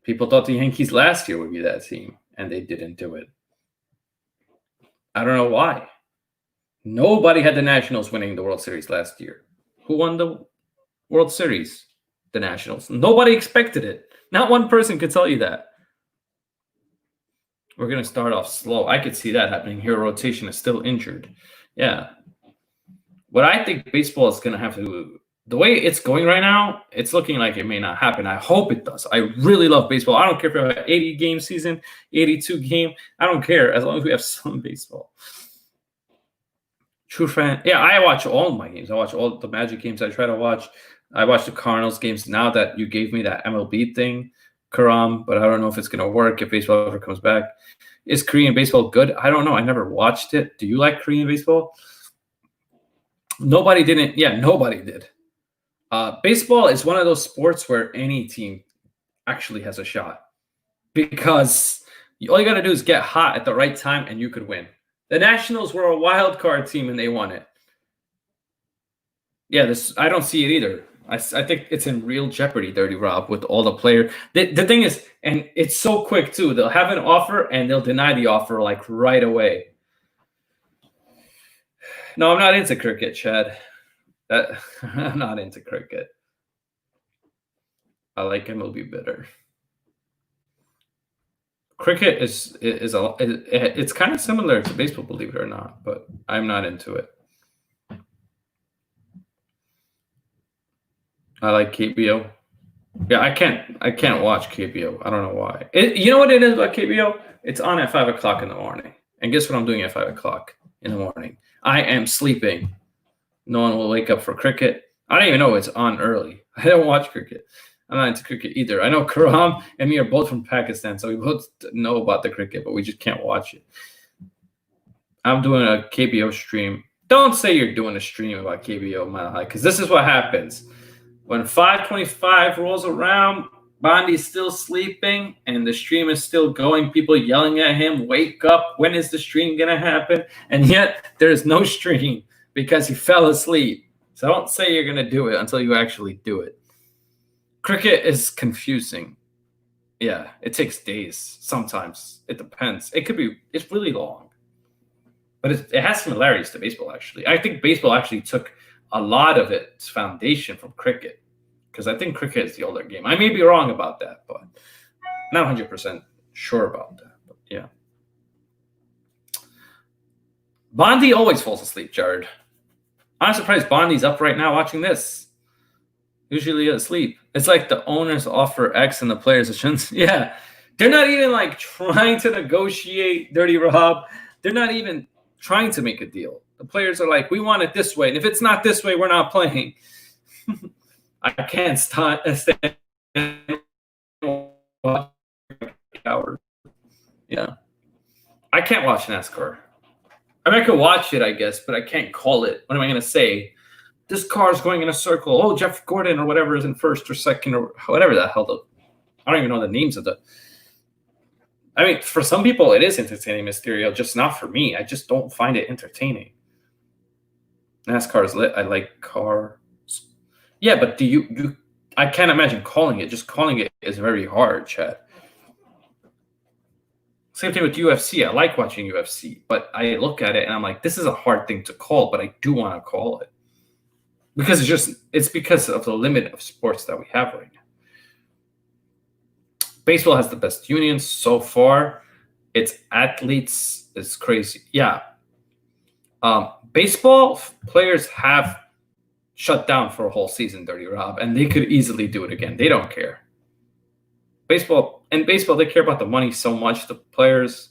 People thought the Yankees last year would be that team, and they didn't do it. I don't know why. Nobody had the Nationals winning the World Series last year. Who won the World Series? The Nationals. Nobody expected it. Not one person could tell you that. We're going to start off slow. I could see that happening. Hero rotation is still injured. Yeah. What I think baseball is going to have to do, the way it's going right now, it's looking like it may not happen. I hope it does. I really love baseball. I don't care if we have an 80-game season, 82-game. I don't care as long as we have some baseball. True fan. Yeah, I watch all my games. I watch all the Magic games I try to watch. I watch the Cardinals games now that you gave me that MLB thing, Karam, but I don't know if it's going to work if baseball ever comes back. Is Korean baseball good? I don't know. I never watched it. Do you like Korean baseball? Nobody didn't. Yeah, nobody did. Baseball is one of those sports where any team actually has a shot because all you got to do is get hot at the right time and you could win. The Nationals were a wild card team and they won it. Yeah, I don't see it either. I think it's in real jeopardy, Dirty Rob, with all the players. The thing is, and it's so quick too, they'll have an offer and they'll deny the offer like right away. No, I'm not into cricket, Chad. I'm not into cricket. I like MLB better. Cricket it's kind of similar to baseball, believe it or not, but I'm not into it. I like KBO. Yeah, I can't watch KBO. I don't know why. You know what it is about KBO? It's on at 5 o'clock in the morning. And guess what I'm doing at 5 o'clock in the morning? I am sleeping. No one will wake up for cricket. I don't even know it's on early. I don't watch cricket. I'm not into cricket either. I know Karam and me are both from Pakistan, so we both know about the cricket, but we just can't watch it. I'm doing a KBO stream. Don't say you're doing a stream about KBO Mile High, because this is what happens. When 5:25 rolls around, Bondi's still sleeping and the stream is still going. People yelling at him, wake up, when is the stream going to happen? And yet there's no stream because he fell asleep. So don't say you're going to do it until you actually do it. Cricket is confusing. Yeah, it takes days. Sometimes it depends. It's really long. But it has similarities to baseball, actually. I think baseball actually took a lot of its foundation from cricket, because I think cricket is the older game. I may be wrong about that, but not 100% sure about that. But yeah. Bondi always falls asleep, Jared. I'm surprised Bondi's up right now watching this. Usually asleep. It's like the owners offer X and the players shouldn't. Yeah. They're not even like trying to negotiate, Dirty Rob. They're not even trying to make a deal. The players are like, we want it this way. And if it's not this way, we're not playing. I can't stand hours. Yeah. I can't watch NASCAR. I mean, I could watch it, I guess, but I can't call it. What am I going to say? This car is going in a circle. Oh, Jeff Gordon or whatever is in first or second or whatever the hell. I don't even know the names of the. I mean, for some people, it is entertaining, Mysterio, just not for me. I just don't find it entertaining. NASCAR is lit. I like cars. Yeah, but do you I can't imagine calling it. Just calling it is very hard, Chad. Same thing with UFC. I like watching UFC, but I look at it and I'm like, this is a hard thing to call, but I do want to call it. Because it's because of the limit of sports that we have right now. Baseball has the best unions so far. Its athletes is crazy. Yeah. Baseball players have shut down for a whole season, Dirty Rob, and they could easily do it again. They don't care. Baseball, they care about the money so much. The players,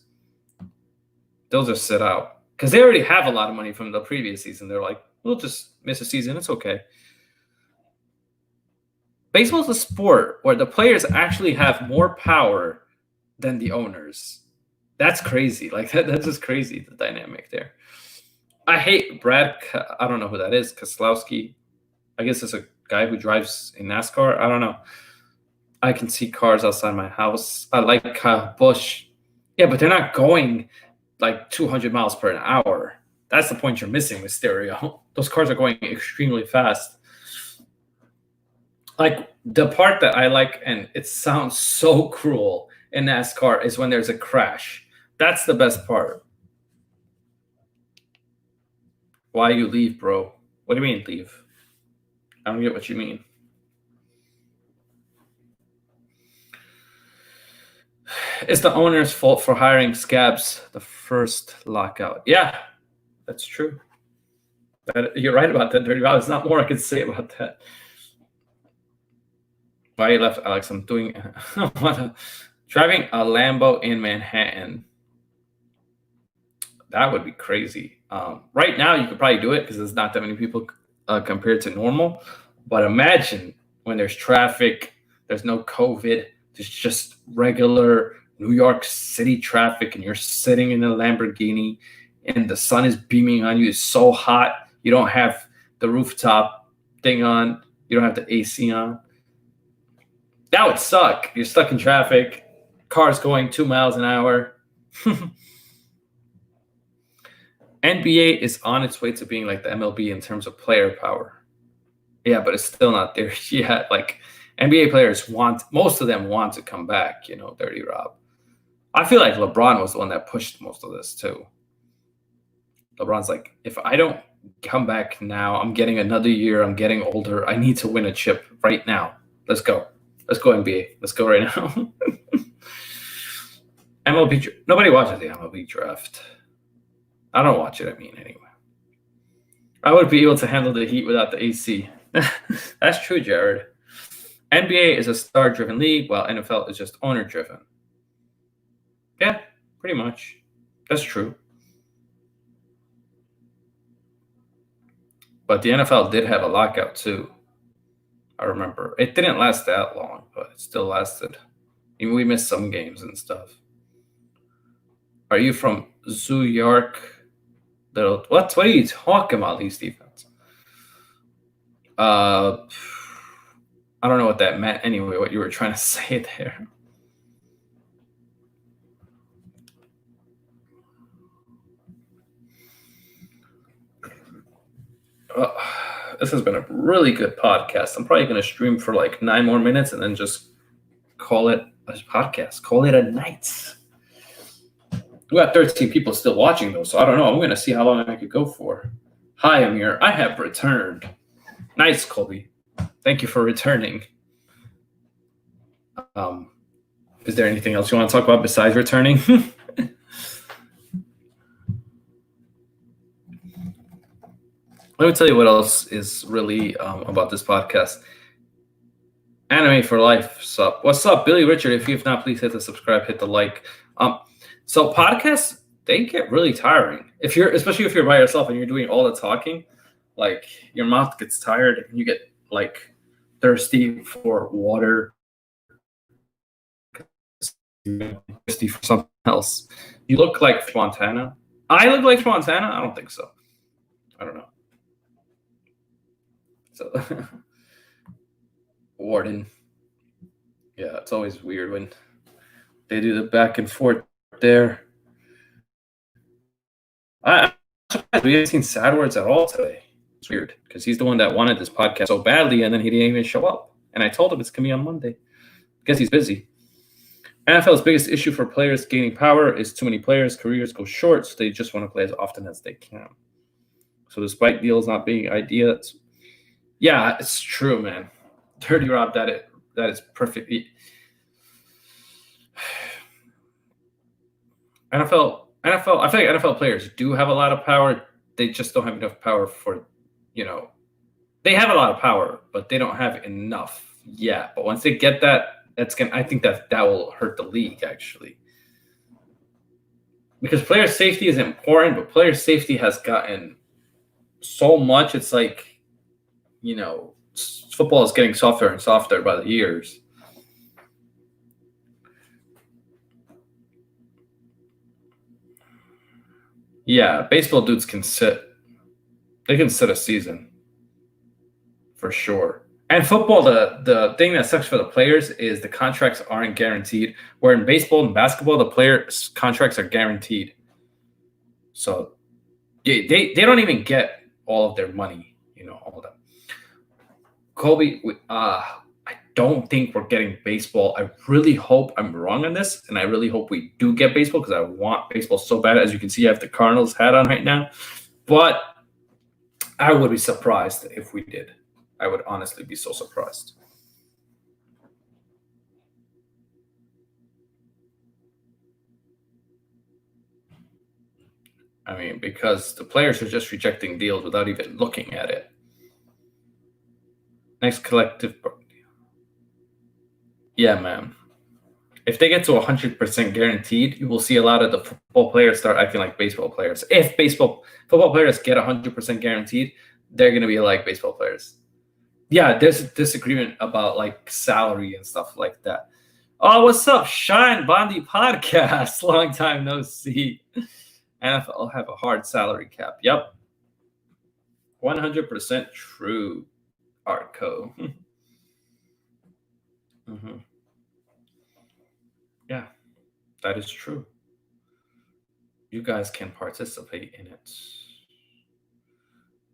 they'll just sit out because they already have a lot of money from the previous season. They're like, we'll just miss a season. It's okay. Baseball is a sport where the players actually have more power than the owners. That's crazy. Like that's just crazy, the dynamic there. I hate Brad. I don't know who that is. Keselowski. I guess it's a guy who drives in NASCAR. I don't know. I can see cars outside my house. I like Kyle Busch. Yeah, but they're not going like 200 miles per hour. That's the point you're missing with stereo. Those cars are going extremely fast. Like the part that I like, and it sounds so cruel in NASCAR, is when there's a crash. That's the best part. Why you leave, bro? What do you mean leave? I don't get what you mean. It's the owner's fault for hiring Scabs the first lockout. Yeah, that's true. You're right about that, Dirty Rob. There's not more I could say about that. Why you left, Alex? I'm doing driving a Lambo in Manhattan. That would be crazy. Right now, you could probably do it because there's not that many people compared to normal. But imagine when there's traffic, there's no COVID, there's just regular New York City traffic, and you're sitting in a Lamborghini, and the sun is beaming on you. It's so hot. You don't have the rooftop thing on. You don't have the AC on. That would suck. You're stuck in traffic. Cars going 2 miles an hour. NBA is on its way to being like the MLB in terms of player power. Yeah, but it's still not there yet. Like NBA players most of them want to come back, Dirty Rob. I feel like LeBron was the one that pushed most of this too. LeBron's like, if I don't come back now, I'm getting another year. I'm getting older. I need to win a chip right now. Let's go. Let's go NBA. Let's go right now. MLB. Nobody watches the MLB draft. I don't watch it, anyway. I would be able to handle the heat without the AC. That's true, Jared. NBA is a star-driven league, while NFL is just owner-driven. Yeah, pretty much. That's true. But the NFL did have a lockout, too. I remember. It didn't last that long, but it still lasted. Even we missed some games and stuff. Are you from Zoo York? What are you talking about, these defense? I don't know what that meant anyway, what you were trying to say there. This has been a really good podcast. I'm probably going to stream for like 9 more minutes and then just call it a podcast. Call it a night. We got 13 people still watching, though, so I don't know. I'm going to see how long I could go for. Hi, Amir. I have returned. Nice, Colby. Thank you for returning. Is there anything else you want to talk about besides returning? Let me tell you what else is really about this podcast. Anime for Life. Sup? What's up, Billy Richard? If you have not, please hit the subscribe, hit the like. So podcasts, they get really tiring. Especially if you're by yourself and you're doing all the talking, like your mouth gets tired and you get like thirsty for water, thirsty for something else. You look like Montana. I look like Montana? I don't think so. I don't know. So Warden. Yeah, it's always weird when they do the back and forth there. I'm surprised we haven't seen Sad Words at all today. It's weird because he's the one that wanted this podcast so badly, and then he didn't even show up. And I told him it's going to be on Monday. I guess he's busy. NFL's biggest issue for players gaining power is too many players' careers go short, so they just want to play as often as they can. So despite deals not being ideas, yeah, it's true, man. Dirty Rob, that is perfect. NFL, I feel like NFL players do have a lot of power. They just don't have enough power for, they have a lot of power, but they don't have enough yet. But once they get that, I think that will hurt the league, actually. Because player safety is important, but player safety has gotten so much. It's like, football is getting softer and softer by the years. Yeah, baseball dudes can sit. They can sit a season for sure. And football, the thing that sucks for the players is the contracts aren't guaranteed. Where in baseball and basketball, the players' contracts are guaranteed. So they don't even get all of their money, all of them. Colby, I don't think we're getting baseball. I really hope I'm wrong on this, and I really hope we do get baseball because I want baseball so bad. As you can see, I have the Cardinals hat on right now. But I would be surprised if we did. I would honestly be so surprised. I mean, because the players are just rejecting deals without even looking at it. Next collective. Yeah, man. If they get to 100% guaranteed, you will see a lot of the football players start acting like baseball players. If football players get 100% guaranteed, they're going to be like baseball players. Yeah, there's a disagreement about like salary and stuff like that. Oh, what's up, Shine Bondi Podcast? Long time no see. NFL have a hard salary cap. Yep. 100% true, Artco. Mm-hmm. Yeah, that is true. You guys can participate in it.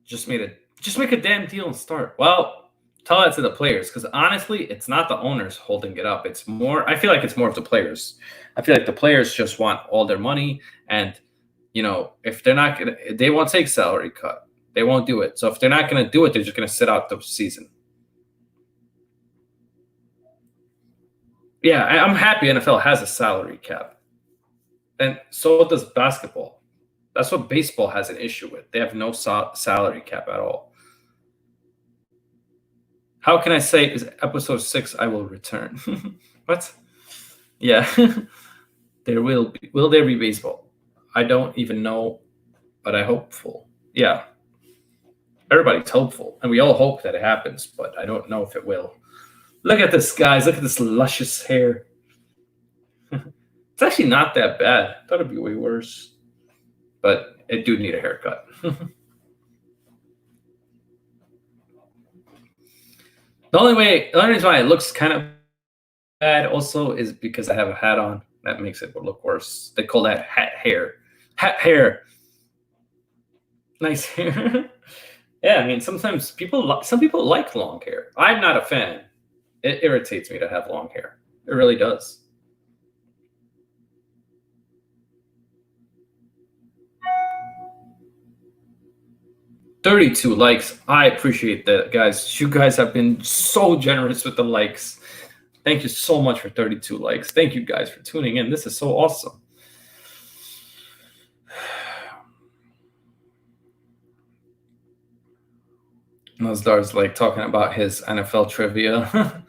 Just make a damn deal and start. Well, tell that to the players, because honestly, it's not the owners holding it up. I feel like it's more of the players. I feel like the players just want all their money, and if they're not gonna, they won't take salary cut. They won't do it. So if they're not gonna do it, they're just gonna sit out the season. Yeah, I'm happy NFL has a salary cap, and so does basketball. That's what baseball has an issue with. They have no salary cap at all. How can I say is episode 6 I will return? What? Yeah. Will there be baseball? I don't even know, but I'm hopeful. Yeah. Everybody's hopeful, and we all hope that it happens, but I don't know if it will. Look at this, guys. Look at this luscious hair. It's actually not that bad. I thought it'd be way worse. But it do need a haircut. The only reason why it looks kind of bad also is because I have a hat on. That makes it look worse. They call that hat hair. Hat hair. Nice hair. Yeah, I mean, sometimes some people like long hair. I'm not a fan. It irritates me to have long hair. It really does. $32 likes. I appreciate that, guys. You guys have been so generous with the likes. Thank you so much for 32 likes. Thank you guys for tuning in. This is so awesome. Nazdar's like talking about his NFL trivia.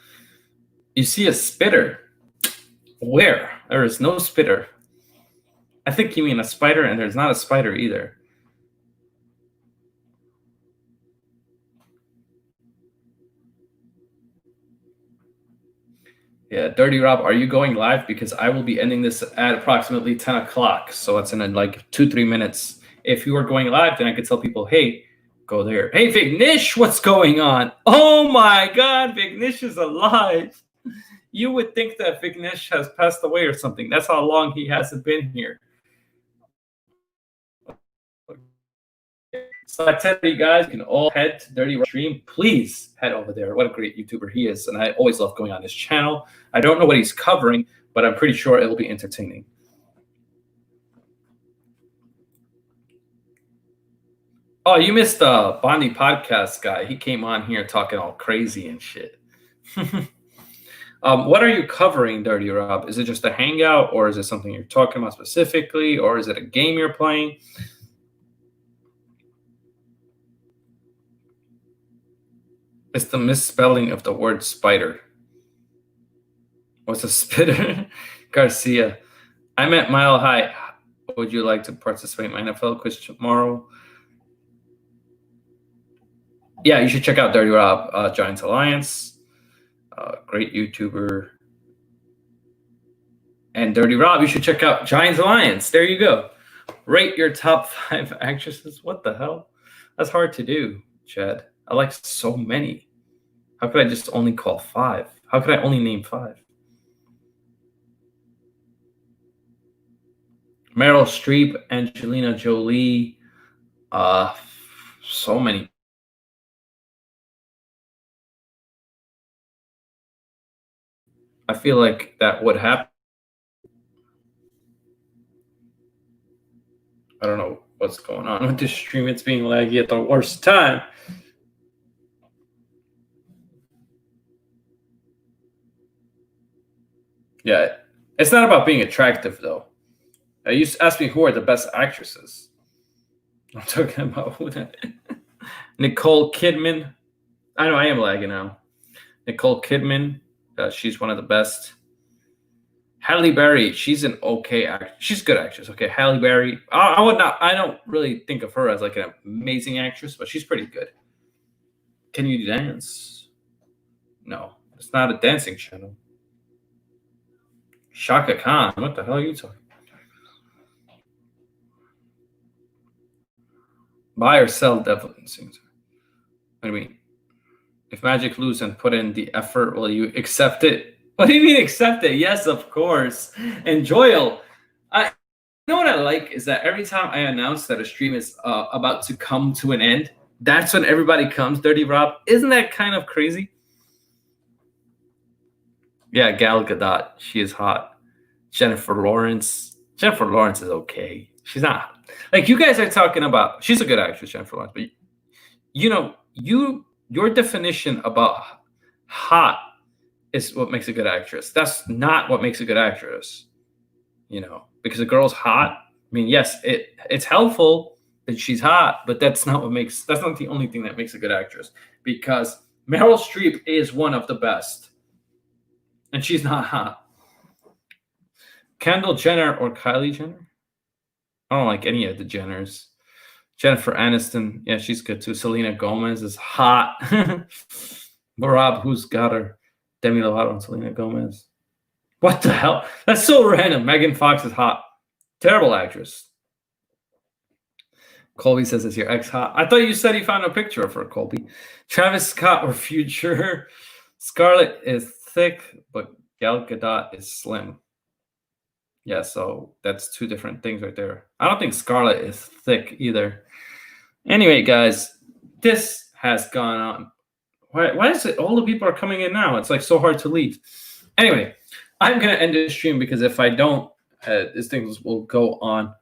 You see a spitter. Where? There is no spitter. I think you mean a spider, and there's not a spider either. Yeah, Dirty Rob, are you going live? Because I will be ending this at approximately 10 o'clock. So it's in like 2-3 minutes. If you are going live, then I could tell people, hey, go there. Hey, Vignish, what's going on? Oh my God, Vignish is alive. You would think that Vignish has passed away or something. That's how long he hasn't been here. So I tell you guys, you can all head to Dirty Rob stream. Please head over there. What a great YouTuber he is. And I always love going on his channel. I don't know what he's covering, but I'm pretty sure it will be entertaining. Oh, you missed the Bondi podcast guy. He came on here talking all crazy and shit. What are you covering, Dirty Rob? Is it just a hangout, or is it something you're talking about specifically, or is it a game you're playing? It's the misspelling of the word spider. What's a spitter? Garcia. I'm at Mile High. Would you like to participate in my NFL quiz tomorrow? Yeah, you should check out Dirty Rob, Giants Alliance. Great YouTuber. And Dirty Rob, you should check out Giants Alliance. There you go. Rate your top 5 actresses. What the hell? That's hard to do, Chad. I like so many. How could I just only call 5? How could I only name 5? Meryl Streep, Angelina Jolie, so many. I feel like that would happen. I don't know what's going on with this stream. It's being laggy at the worst time. Yeah, it's not about being attractive, though. You asked me who are the best actresses. I'm talking about who that is. Nicole Kidman. I know I am lagging now. Nicole Kidman. She's one of the best. Halle Berry. She's an okay actress. She's a good actress. Okay, Halle Berry. I don't really think of her as like an amazing actress, but she's pretty good. Can you dance? No, it's not a dancing channel. Shaka Khan. What the hell are you talking? Buy or sell definitely sings. What do you mean? If Magic lose and put in the effort, will you accept it? What do you mean accept it? Yes, of course. And Joel, you know what I like is that every time I announce that a stream is about to come to an end, that's when everybody comes. Dirty Rob, isn't that kind of crazy? Yeah, Gal Gadot, she is hot. Jennifer Lawrence is okay. She's not like you guys are talking about. She's a good actress, Jennifer Lawrence, but you know, your definition about hot is what makes a good actress. That's not what makes a good actress. You know, because a girl's hot. I mean, yes, it's helpful that she's hot, but that's not the only thing that makes a good actress. Because Meryl Streep is one of the best. And she's not hot. Kendall Jenner or Kylie Jenner? I don't like any of the Jenners. Jennifer Aniston, yeah, she's good too. Selena Gomez is hot. Rob, who's got her? Demi Lovato and Selena Gomez. What the hell? That's so random. Megan Fox is hot. Terrible actress. Colby says it's your ex hot. I thought you said he found a picture of her, Colby. Travis Scott or Future. Scarlett is thick, but Gal Gadot is slim. Yeah, so that's two different things right there. I don't think Scarlett is thick either. Anyway, guys, this has gone on. Why is it all the people are coming in now? It's like so hard to leave. Anyway, I'm going to end the stream because if I don't, these things will go on.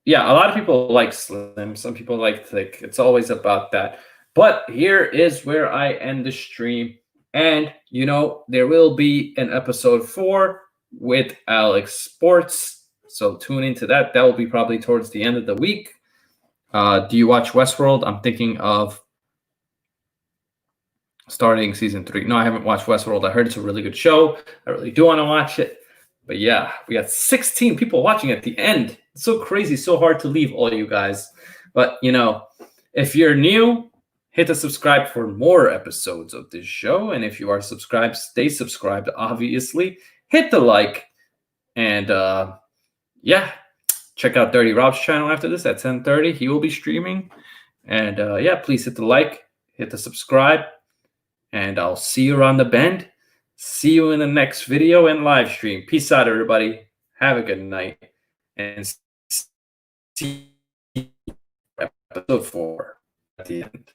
Yeah, a lot of people like slim. Some people like thick. It's always about that. But here is where I end the stream. And, you know, there will be an episode 4 with Alex Sports. So tune into that. That will be probably towards the end of the week. Do you watch Westworld? I'm thinking of starting season 3. No, I haven't watched Westworld. I heard it's a really good show. I really do want to watch it. But yeah, we got 16 people watching at the end. It's so crazy, so hard to leave, all you guys. But, you know, if you're new, hit the subscribe for more episodes of this show. And if you are subscribed, stay subscribed, obviously. Hit the like. And, yeah, check out Dirty Rob's channel after this at 10:30. He will be streaming. And, yeah, please hit the like, hit the subscribe. And I'll see you around the bend. See you in the next video and live stream. Peace out, everybody. Have a good night. And see you episode 4 at the end.